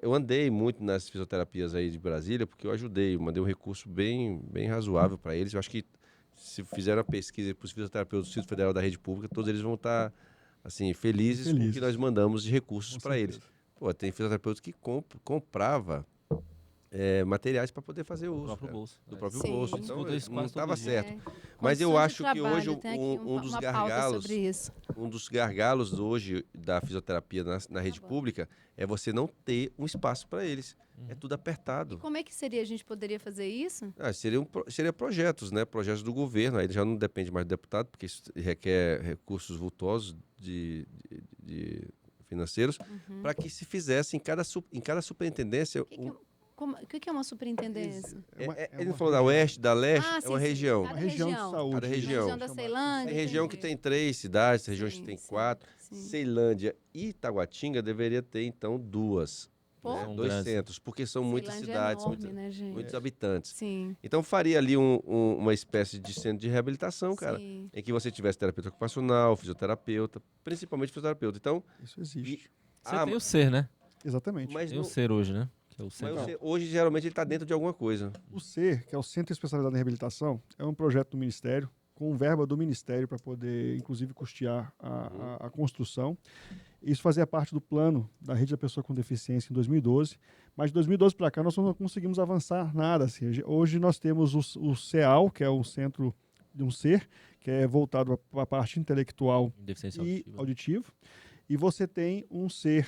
Eu andei muito nas fisioterapias aí de Brasília, porque eu ajudei, eu mandei um recurso bem, bem razoável para eles. Eu acho que se fizeram a pesquisa para os fisioterapeutas do Distrito Federal da Rede Pública, todos eles vão estar assim, felizes com o que nós mandamos de recursos Com para eles. certeza. Pô, tem fisioterapeuta que comprava materiais para poder fazer uso. Do próprio cara, bolso. do próprio Sim. bolso. Eu Então, discuto isso não quase todo estava dia. certo. É, Mas eu condições de acho que hoje trabalho, tem aqui um dos uma pauta gargalos, sobre isso. um dos gargalos hoje da fisioterapia na rede bom. pública é você não ter um espaço para eles. É tudo E apertado. como é que seria? A gente poderia fazer isso? Seria projetos, né? Projetos do governo. Aí já não depende mais do deputado, porque isso requer recursos vultosos de financeiros, para que se fizesse em cada superintendência. O que é uma superintendência? Ele uma falou da região. oeste, da leste, Ah, é sim, uma sim. região. Cada Uma região de região. saúde. Cada Na região. região da Ceilândia. Tem região que entendi. tem 3 cidades, tem regiões que Sim, tem sim, 4. sim. Ceilândia e Taguatinga deveria ter, então, 2. Pô, São 2 grandes. centros, porque são muitas Ceilândia é cidades, enorme, né, gente? muitos habitantes. Sim, Então faria ali uma espécie de centro de reabilitação, cara, sim. em que você tivesse terapeuta ocupacional, fisioterapeuta, principalmente fisioterapeuta. Então, Isso existe. Você tem o ser, né? Exatamente. mas, Tem o não, ser hoje, né? Que é o mas centro. hoje geralmente ele está dentro de alguma coisa. O CER, que é o Centro Especializado em Reabilitação, é um projeto do Ministério, com verba do Ministério para poder, inclusive, custear a construção. Isso fazia parte do plano da Rede da Pessoa com Deficiência em 2012, mas de 2012 para cá nós não conseguimos avançar nada. Assim. Hoje nós temos o CEAL, que é o Centro de um Ser, que é voltado para a parte intelectual Deficiência e auditiva. auditivo, e você tem um Ser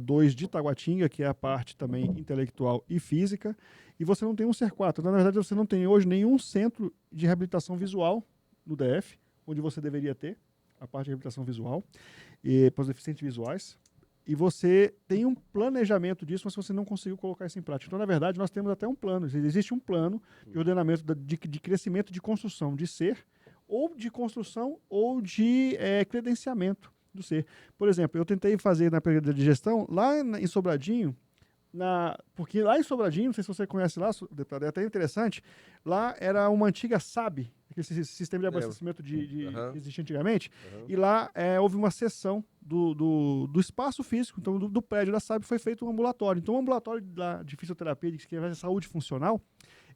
2 de Taguatinga, que é a parte também intelectual e física, e você não tem um Ser 4. Então, na verdade, você não tem hoje nenhum centro de reabilitação visual no DF, onde você deveria ter a parte de reabilitação visual para os deficientes visuais. E você tem um planejamento disso, mas você não conseguiu colocar isso em prática. Então, na verdade, nós temos até um plano. Existe um plano de ordenamento, de crescimento, de construção de ser, ou de construção, ou de credenciamento do ser. Por exemplo, eu tentei fazer na período de gestão, lá em Sobradinho, porque lá em Sobradinho, não sei se você conhece lá, deputado, é até interessante, lá era uma antiga SAB, aquele sistema de abastecimento que existia antigamente, e lá houve uma cessão do espaço físico, então do prédio da SAB foi feito um ambulatório. Então o ambulatório de fisioterapia, que é saúde funcional,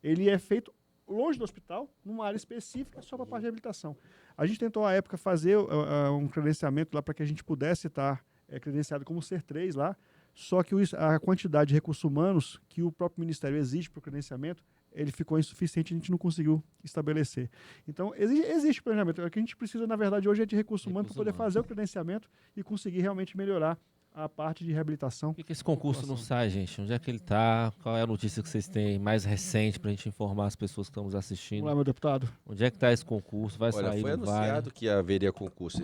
ele é feito longe do hospital, numa área específica só para a parte de reabilitação. A gente tentou, à época, fazer um credenciamento lá para que a gente pudesse estar credenciado como Ser 3 lá, só que a quantidade de recursos humanos que o próprio Ministério exige para o credenciamento, ele ficou insuficiente e a gente não conseguiu estabelecer. Então, existe planejamento. O que a gente precisa, na verdade, hoje é de recurso humano para poder fazer o credenciamento e conseguir realmente melhorar a parte de reabilitação. Por que esse concurso não sai, gente? Onde é que ele está? Qual é a notícia que vocês têm mais recente para a gente informar as pessoas que estão nos assistindo? Vamos lá, meu deputado. Onde é que está esse concurso? Vai Olha, sair, foi não vai? anunciado que haveria concurso.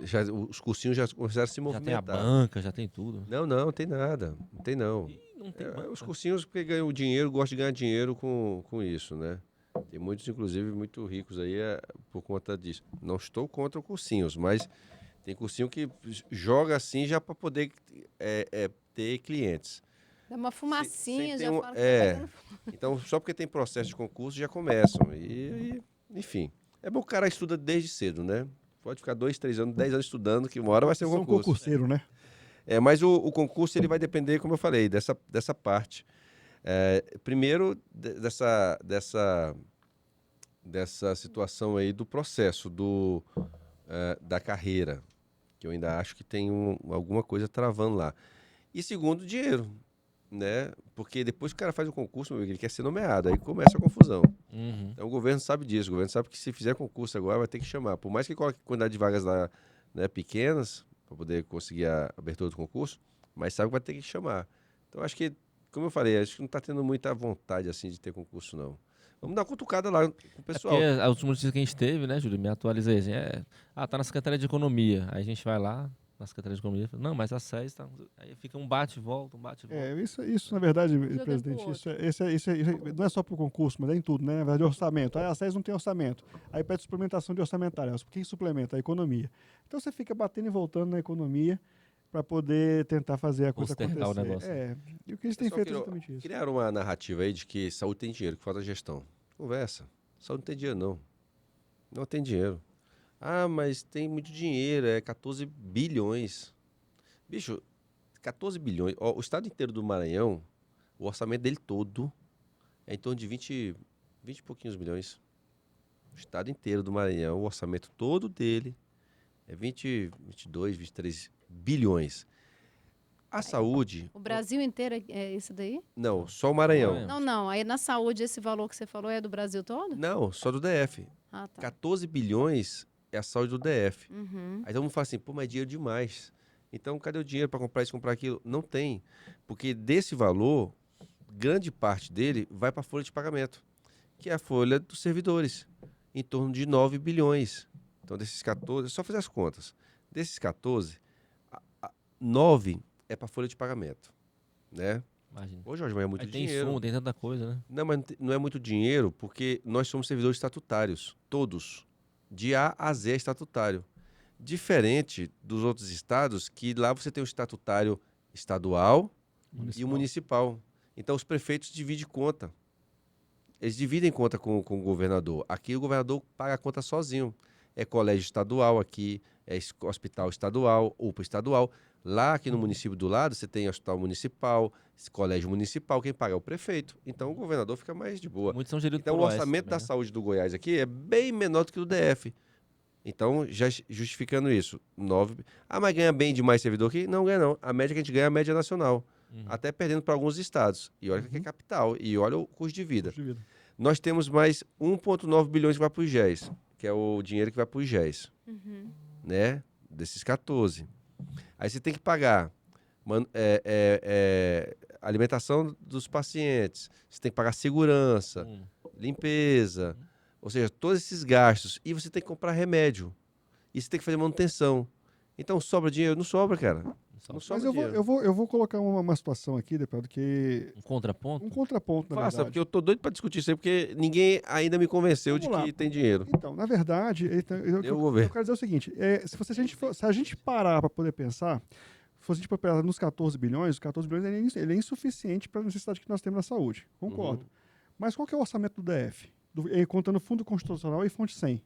Os cursinhos já começaram a se Já movimentar. tem a banca, já tem tudo. Não tem nada. Não tem não. Ih, não tem banca. Os cursinhos porque ganham dinheiro, gostam de ganhar dinheiro com isso, né? Tem muitos, inclusive, muito ricos aí por conta disso. Não estou contra cursinhos, mas tem cursinho que joga assim já para poder ter clientes. Dá uma fumacinha, sem ter já um- fala que é. tá fazendo... Então, só porque tem processo de concurso, já começam. Enfim, é bom que o cara estuda desde cedo, né? Pode ficar 2, 3 anos, 10 anos estudando, que uma hora vai ser um São concurso. concurseiro, né? Mas o concurso ele vai depender, como eu falei, dessa parte. Primeiro, dessa situação aí do processo da carreira, que eu ainda acho que tem alguma coisa travando lá. E segundo, dinheiro, né? Porque depois que o cara faz o concurso, meu amigo, ele quer ser nomeado, aí começa a confusão. Uhum. Então o governo sabe disso, o governo sabe que se fizer concurso agora vai ter que chamar. Por mais que coloque quantidade de vagas lá, né, pequenas, para poder conseguir a abertura do concurso, mas sabe que vai ter que chamar. Então acho que, como eu falei, acho que não está tendo muita vontade assim de ter concurso, não. Vamos dar uma cutucada lá com o pessoal. Porque a última notícia que a gente teve, né, Júlio? Me atualizei. Tá na Secretaria de Economia. Aí a gente vai lá na Secretaria de Economia e fala, não, mas a SES tá... Aí fica um bate e volta, um bate e volta. Isso na verdade, Joga presidente, pro isso não é só para o concurso, mas é em tudo, né? Na verdade, orçamento. Aí a SES não tem orçamento. Aí pede suplementação de orçamentária. Quem suplementa? A economia. Então você fica batendo e voltando na economia para poder tentar fazer a coisa Postergar acontecer. o negócio. E o que eles têm Pessoal feito é exatamente isso. criaram uma narrativa aí de que saúde tem dinheiro, que falta gestão. Conversa. Saúde não tem dinheiro, não. Não tem dinheiro. Ah, mas tem muito dinheiro, 14 bilhões. Bicho, 14 bilhões. Ó, o estado inteiro do Maranhão, o orçamento dele todo é em torno de 20 e pouquinhos milhões. O estado inteiro do Maranhão, o orçamento todo dele é 22, 23 bilhões. A saúde... O Brasil inteiro é isso daí? Não, só o Maranhão. Maranhão. Não. Aí na saúde, esse valor que você falou é do Brasil todo? Não, só do DF. Ah, tá. 14 bilhões é a saúde do DF. Uhum. Aí todo mundo fala assim, pô, mas é dinheiro demais. Então, cadê o dinheiro para comprar isso, comprar aquilo? Não tem. Porque desse valor, grande parte dele vai para a folha de pagamento, que é a folha dos servidores, em torno de 9 bilhões. Então, desses 14, é só fazer as contas. Desses 14, 9 é para a folha de pagamento, né? Imagina. Ô, Jorge, mas é muito Aí tem dinheiro. insumo, tem tanta coisa, né? Não, mas não é muito dinheiro, porque nós somos servidores estatutários, todos. De A a Z é estatutário. Diferente dos outros estados, que lá você tem o estatutário estadual e o municipal. Então, os prefeitos dividem conta. Eles dividem conta com o governador. Aqui, o governador paga a conta sozinho. É colégio estadual aqui, é hospital estadual, UPA estadual. Lá, aqui no município do lado, você tem hospital municipal, colégio municipal, quem paga é o prefeito. Então, o governador fica mais de boa. Muitos são geridos Então, por o Oeste orçamento também, da né? saúde do Goiás aqui é bem menor do que o do DF. Então, já justificando isso, 9... Ah, mas ganha bem demais servidor aqui? Não ganha não. A média que a gente ganha é a média nacional. Até perdendo para alguns estados. E olha que é capital. E olha o custo de vida. Custo de vida. Nós temos mais 1,9 bilhões que vai para o IGES, que é o dinheiro que vai para o IGES, né? Desses 14. Aí você tem que pagar alimentação dos pacientes, você tem que pagar segurança, limpeza, ou seja, todos esses gastos. E você tem que comprar remédio. E você tem que fazer manutenção. Então, sobra dinheiro? Não sobra, cara. Não Mas sobra dinheiro. eu vou colocar uma situação aqui, deputado, que... Um contraponto? Um contraponto, na Faça, verdade. porque eu tô doido para discutir isso aí, porque ninguém ainda me convenceu Vamos de lá. que tem dinheiro. Então, na verdade, eu quero dizer o seguinte, se a gente parar para poder pensar, se a gente for pensar nos 14 bilhões, os 14 bilhões ele é insuficiente para a necessidade que nós temos na saúde, concordo. Mas qual que é o orçamento do DF? Contando Fundo Constitucional e Fonte 100,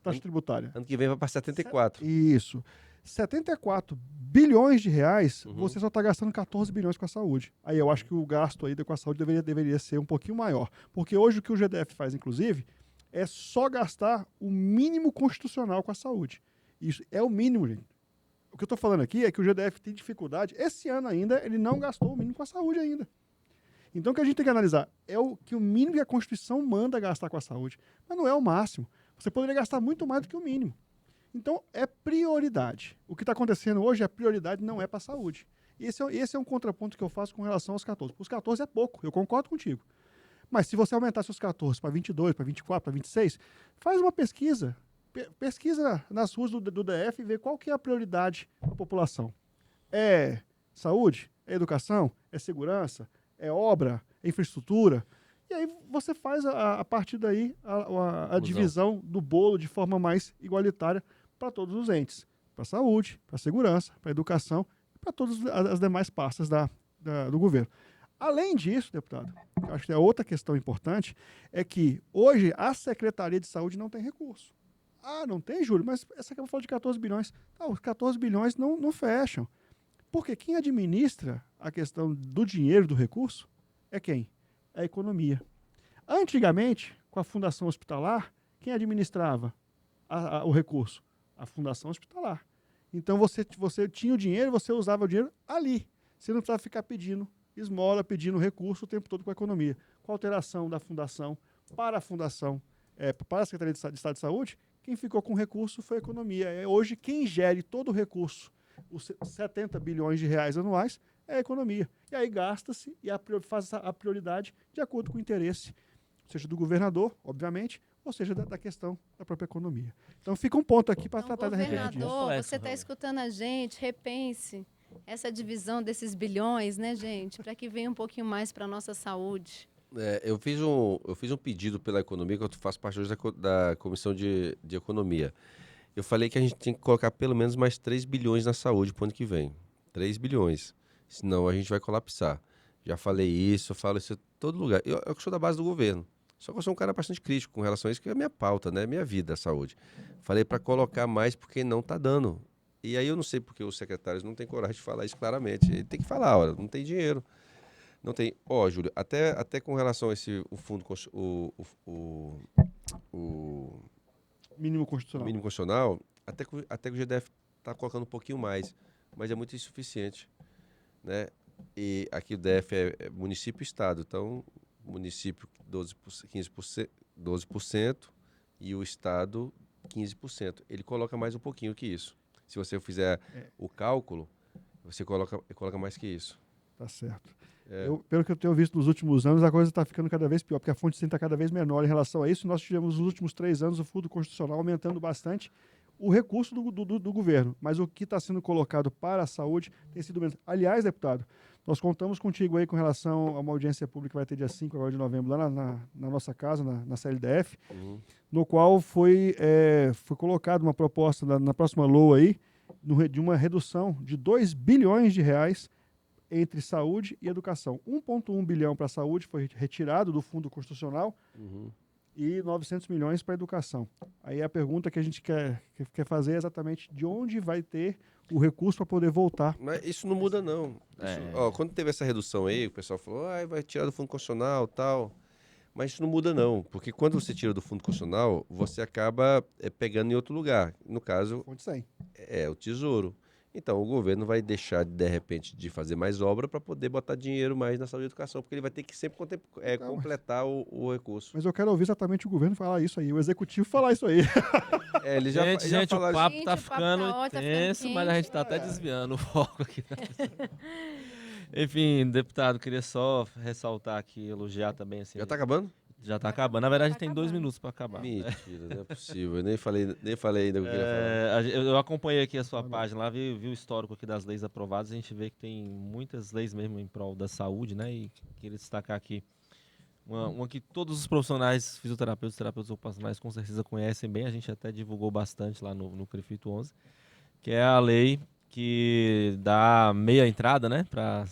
taxa tributária. Ano que vem vai para 74. Isso. 74 bilhões de reais, você só está gastando 14 bilhões com a saúde. Aí eu acho que o gasto aí com a saúde deveria ser um pouquinho maior. Porque hoje o que o GDF faz, inclusive, é só gastar o mínimo constitucional com a saúde. Isso é o mínimo, gente. O que eu estou falando aqui é que o GDF tem dificuldade. Esse ano ainda, ele não gastou o mínimo com a saúde ainda. Então o que a gente tem que analisar é o mínimo que a Constituição manda gastar com a saúde. Mas não é o máximo. Você poderia gastar muito mais do que o mínimo. Então, é prioridade. O que está acontecendo hoje, a prioridade não é para a saúde. Esse é um contraponto que eu faço com relação aos 14. Os 14 é pouco, eu concordo contigo. Mas se você aumentar seus 14 para 22, para 24, para 26, faz uma pesquisa. Pesquisa nas ruas do DF e vê qual que é a prioridade da população. É saúde? É educação? É segurança? É obra? É infraestrutura? E aí você faz, a partir daí, a divisão do bolo de forma mais igualitária para todos os entes. Para a saúde, para a segurança, para a educação, para todas as demais pastas do governo. Além disso, deputado, eu acho que a outra questão importante é que hoje a Secretaria de Saúde não tem recurso. Ah, não tem, Júlio? Mas essa aqui eu vou falar de 14 bilhões. Não, os 14 bilhões não fecham. Porque quem administra a questão do dinheiro, do recurso, é quem? É a economia. Antigamente, com a Fundação Hospitalar, quem administrava o recurso? A Fundação Hospitalar. Então, você tinha o dinheiro, você usava o dinheiro ali. Você não precisava ficar pedindo esmola, pedindo recurso o tempo todo com a economia. Com a alteração da fundação para a fundação, para a Secretaria de Estado de Saúde, quem ficou com recurso foi a economia. Hoje, quem gere todo o recurso, os 70 bilhões de reais anuais, é a economia. E aí gasta-se e faz a prioridade de acordo com o interesse, seja do governador, obviamente, ou seja da questão da própria economia. Então fica um ponto aqui para tratar da referência. Governador, você está escutando a gente, repense essa divisão desses bilhões, né, gente, para que venha um pouquinho mais para a nossa saúde. Eu fiz um pedido pela economia, que eu faço parte hoje da Comissão de Economia. Eu falei que a gente tem que colocar pelo menos mais 3 bilhões na saúde para o ano que vem. 3 bilhões. Senão a gente vai colapsar. Já falei isso, eu falo isso em todo lugar. Eu sou da base do governo. Só que eu sou um cara bastante crítico com relação a isso, que é a minha pauta, né? Minha vida, a saúde. Falei para colocar mais porque não está dando. E aí eu não sei porque os secretários não têm coragem de falar isso claramente. Ele tem que falar, olha, não tem dinheiro. Não tem. Ó, Júlio, até com relação a o fundo, o Mínimo constitucional. mínimo constitucional, até que o GDF está colocando um pouquinho mais, mas é muito insuficiente, né? E aqui o DF é município e estado, então município 12% e o estado 15%. Ele coloca mais um pouquinho que isso. Se você fizer o cálculo, você coloca mais que isso. Tá certo. Pelo que eu tenho visto nos últimos anos, a coisa está ficando cada vez pior, porque a fonte está cada vez menor em relação a isso. Nós tivemos nos últimos 3 anos o fundo constitucional aumentando bastante o recurso do governo, mas o que está sendo colocado para a saúde tem sido menos. Aliás, deputado, nós contamos contigo aí com relação a uma audiência pública que vai ter dia 5 agora de novembro, lá na nossa casa, na CLDF, no qual foi colocada uma proposta na próxima LOA aí, de uma redução de 2 bilhões de reais entre saúde e educação. 1,1 bilhão para a saúde foi retirado do fundo constitucional e 900 milhões para a educação. Aí a pergunta que a gente quer fazer é exatamente de onde vai ter o recurso para poder voltar. Mas isso não muda, não. Ó, quando teve essa redução aí, o pessoal falou, vai tirar do fundo constitucional e tal. Mas isso não muda, não. Porque quando você tira do fundo constitucional, você acaba pegando em outro lugar. No caso, Fonte 100. é o Tesouro. Então, o governo vai deixar, de repente, de fazer mais obra para poder botar dinheiro mais na saúde e educação, porque ele vai ter que sempre completar o recurso. Mas eu quero ouvir exatamente o governo falar isso aí, o executivo falar isso aí. Eles Gente, o papo Gente, tá o papo ficando tá ótimo, tá intenso, ficando mas a gente quente. tá até desviando o foco aqui. Enfim, deputado, queria só ressaltar aqui, elogiar também. Assim, Já está acabando? Já tá acabando. Na verdade, Tá tem 2 acabando. minutos para acabar. Mentira, não é possível. Eu nem falei ainda o que eu queria falar. Eu acompanhei aqui a sua página lá, vi o histórico aqui das leis aprovadas, a gente vê que tem muitas leis mesmo em prol da saúde, né? E queria destacar aqui uma que todos os profissionais, fisioterapeutas, terapeutas ocupacionais com certeza conhecem bem, a gente até divulgou bastante lá no CREFIT 11, que é a lei que dá meia entrada, né?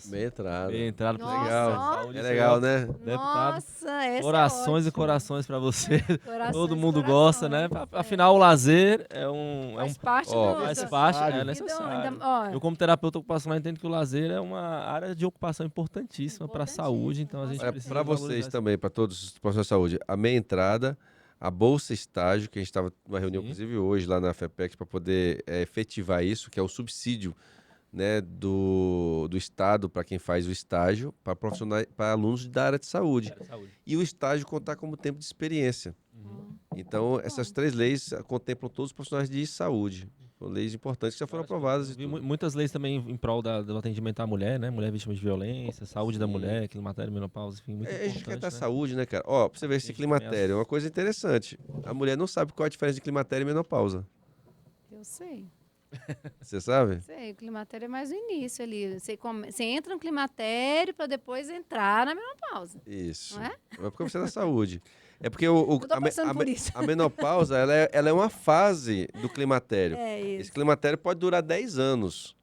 Meia entrada. Meia entrada pra Nossa, Legal. ó. saúde. É legal, né? Deputado, Nossa, essa corações é e ótima. corações para você. Corações, Todo mundo corações. gosta, né? Afinal, o lazer é um Faz parte Ó, do... faz do- parte, necessário. é do- necessário. ainda- ó, Eu, como terapeuta ocupacional, entendo que o lazer é uma área de ocupação importantíssima para a saúde, então a gente Importantíssima. precisa Para valorizar vocês isso. também, para todos os profissionais de saúde, a meia entrada, a bolsa estágio, que a gente estava numa reunião, Sim. inclusive hoje, lá na FEPEX, para poder efetivar isso, que é o subsídio, né, do Estado para quem faz o estágio, para profissionais, para alunos da área de saúde. Saúde. E o estágio contar como tempo de experiência. Uhum. Então, essas 3 leis contemplam todos os profissionais de saúde. São leis importantes que já foram aprovadas. Eu E vi tudo. muitas leis também em prol do atendimento à mulher, né? Mulher vítima de violência, saúde da Sim. mulher, climatério, menopausa, enfim, muito A gente quer importante. dar né? saúde, né, cara? Ó, pra você ver esse Gente, climatério, é também uma coisa interessante. A mulher não sabe qual é a diferença de climatério e menopausa. Eu sei. Você sabe? Sei, o climatério é mais o início ali. Você entra no climatério para depois entrar na menopausa. Isso. Não é? É porque você é da saúde. É porque Eu tô passando por isso. a menopausa, ela é uma fase do climatério. É Esse isso. climatério pode durar 10 anos,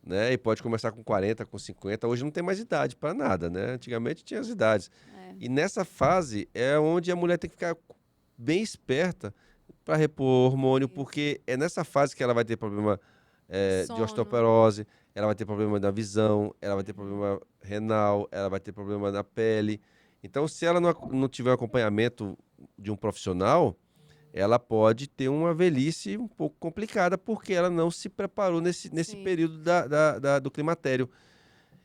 né? E pode começar com 40, com 50. Hoje não tem mais idade para nada, né? Antigamente tinha as idades. É. E nessa fase é onde a mulher tem que ficar bem esperta para repor hormônio, porque é nessa fase que ela vai ter problema de Sono. osteoporose, ela vai ter problema na visão, ela vai ter problema renal, ela vai ter problema na pele. Então, se ela não tiver um acompanhamento de um profissional, ela pode ter uma velhice um pouco complicada, porque ela não se preparou nesse Sim. período do climatério.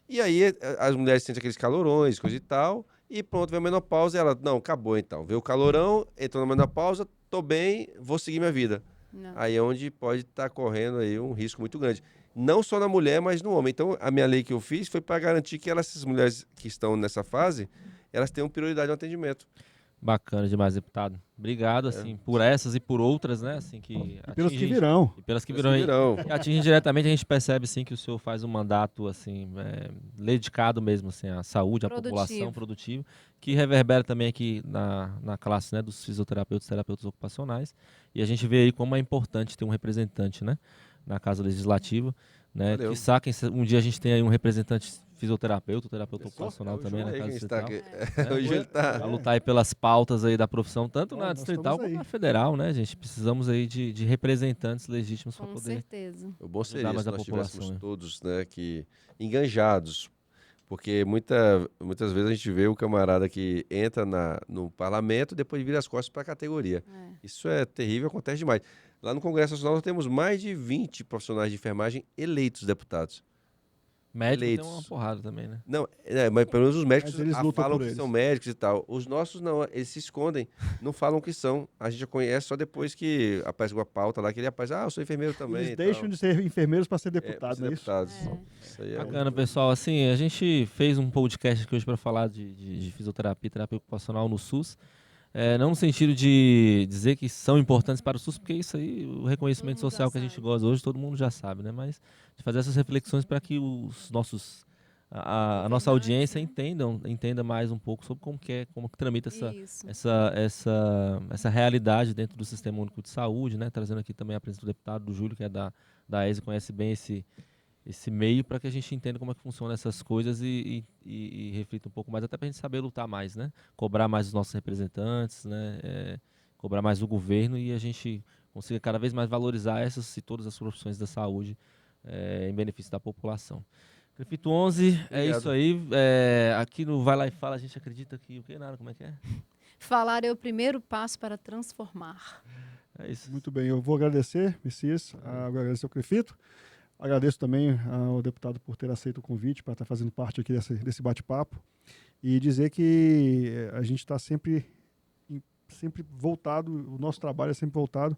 E aí as mulheres sentem aqueles calorões, coisa e tal, e pronto, vem a menopausa, e ela, não, acabou então. Veio o calorão, entrou na menopausa, tô bem, vou seguir minha vida. Não. Aí é onde pode estar correndo aí um risco muito grande. Não só na mulher, mas no homem. Então, a minha lei que eu fiz foi para garantir que essas mulheres que estão nessa fase, elas tenham prioridade no atendimento. Bacana demais, deputado. Obrigado, assim, por essas e por outras, né? Assim, que E pelos que atingem- virão. E pelas que Elas virão. aí. virão. Que atingem diretamente, a gente percebe, sim, que o senhor faz um mandato, assim, dedicado mesmo, assim, à saúde, à Produtivo. população, produtivo, que reverbera também aqui na classe, né, dos fisioterapeutas, terapeutas ocupacionais. E a gente vê aí como é importante ter um representante, né, na Casa Legislativa, né, Valeu. que um dia a gente tem aí um representante fisioterapeuta, terapeuta ocupacional Hoje também na aí que a Casa gente tá Distrital. aqui. Hoje ele Pra tá. lutar aí pelas pautas aí da profissão, tanto na Nós distrital estamos como aí. na federal, né, gente? Precisamos aí de representantes legítimos para Com poder certeza. O bom ajudar seria mais se a nós população, tivéssemos né? todos, né, que enganjados, porque muitas vezes a gente vê o camarada que entra no parlamento e depois vira as costas para a categoria. É. Isso é terrível, acontece demais. Lá no Congresso Nacional nós temos mais de 20 profissionais de enfermagem eleitos deputados. Médico tem Eleitos. uma porrada também, né? Não, mas pelo menos os médicos Mas eles lutam falam por que eles. são médicos e tal. Os nossos não, eles se escondem, não falam que são. A gente já conhece só depois que aparece uma pauta lá, que ele aparece, eu sou enfermeiro também. Eles e deixam tal. de ser enfermeiros para ser Pra deputado, ser não é isso? deputados. É. Isso aí é Bacana, pessoal. Assim, a gente fez um podcast aqui hoje para falar de fisioterapia e terapia ocupacional no SUS. Não no sentido de dizer que são importantes para o SUS, porque isso aí, o reconhecimento Todo mundo social já que a gente sabe. goza hoje, todo mundo já sabe, né? Mas de fazer essas reflexões para que os nossos a nossa audiência Governantes, entenda mais um pouco sobre como que tramita Isso. essa realidade dentro do Sistema Único de Saúde, né? Trazendo aqui também a presença do deputado, do Júlio, que é da ESE, conhece bem esse meio, para que a gente entenda como é que funcionam essas coisas e reflita um pouco mais, até para a gente saber lutar mais, né? Cobrar mais os nossos representantes, né? Cobrar mais o governo e a gente consiga cada vez mais valorizar essas e todas as profissões da saúde em benefício da população. Crefito 11, é Obrigado. isso aí. Aqui no Vai Lá e Fala a gente acredita que o que nada, como é que é? Falar é o primeiro passo para transformar. É isso. Muito bem, eu vou agradecer, Messias, agradecer ao Crefito. Agradeço também ao deputado por ter aceito o convite para estar fazendo parte aqui desse bate-papo e dizer que a gente está sempre voltado, o nosso trabalho é sempre voltado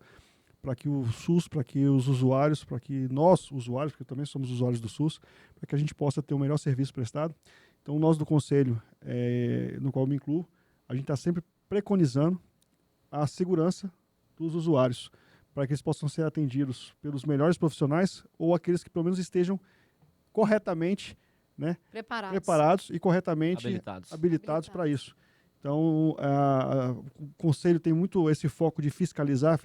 para que o SUS, para que os usuários, para que nós, usuários, porque também somos usuários do SUS, para que a gente possa ter o melhor serviço prestado. Então, nós do Conselho, no qual eu me incluo, a gente está sempre preconizando a segurança dos usuários, para que eles possam ser atendidos pelos melhores profissionais ou aqueles que pelo menos estejam corretamente, né, preparados e corretamente habilitados para isso. Então, o Conselho tem muito esse foco de fiscalizar,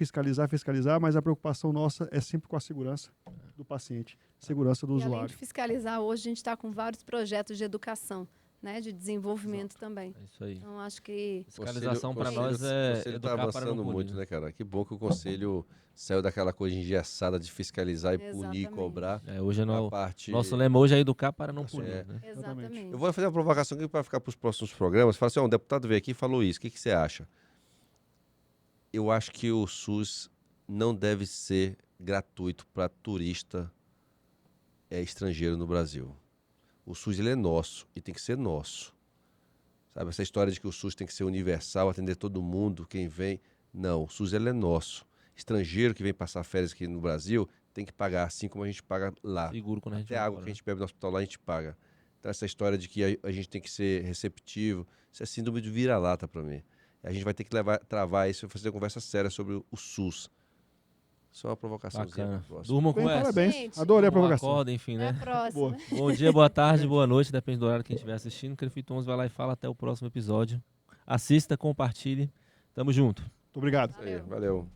mas a preocupação nossa é sempre com a segurança do paciente, segurança do E além usuário. de fiscalizar, hoje a gente está com vários projetos de educação, né, de desenvolvimento também. É isso aí. Então, acho que Fiscalização para Conselho- nós O é Conselho está educar para avançando não punir, muito, né? né, cara? Que bom que o Conselho saiu daquela coisa engessada de fiscalizar e punir e Exatamente. cobrar. Hoje A parte... nosso lema hoje é educar para não punir, É. né? exatamente. Eu vou fazer uma provocação aqui para ficar para os próximos programas. Fala assim, um deputado veio aqui e falou isso. O que você acha? Eu acho que o SUS não deve ser gratuito para turista estrangeiro no Brasil. O SUS ele é nosso e tem que ser nosso. Sabe, essa história de que o SUS tem que ser universal, atender todo mundo, quem vem. Não, o SUS ele é nosso. Estrangeiro que vem passar férias aqui no Brasil tem que pagar assim como a gente paga lá. Seguro quando a gente Até vai a água embora, que a gente bebe no hospital lá a gente paga. Então essa história de que a gente tem que ser receptivo, isso é síndrome de vira-lata para mim. A gente vai ter que travar isso e fazer uma conversa séria sobre o SUS. Só uma provocaçãozinha Bacana. para o próximo. Durmam com Bem, essa. parabéns, Gente, adorei a Durmam, provocação. acordem, enfim, Até a né? próxima. Boa. Bom dia, boa tarde, boa noite, depende do horário que a gente estiver assistindo. Crefito 11 vai lá e fala até o próximo episódio. Assista, compartilhe. Tamo junto. Muito obrigado. Isso aí, valeu.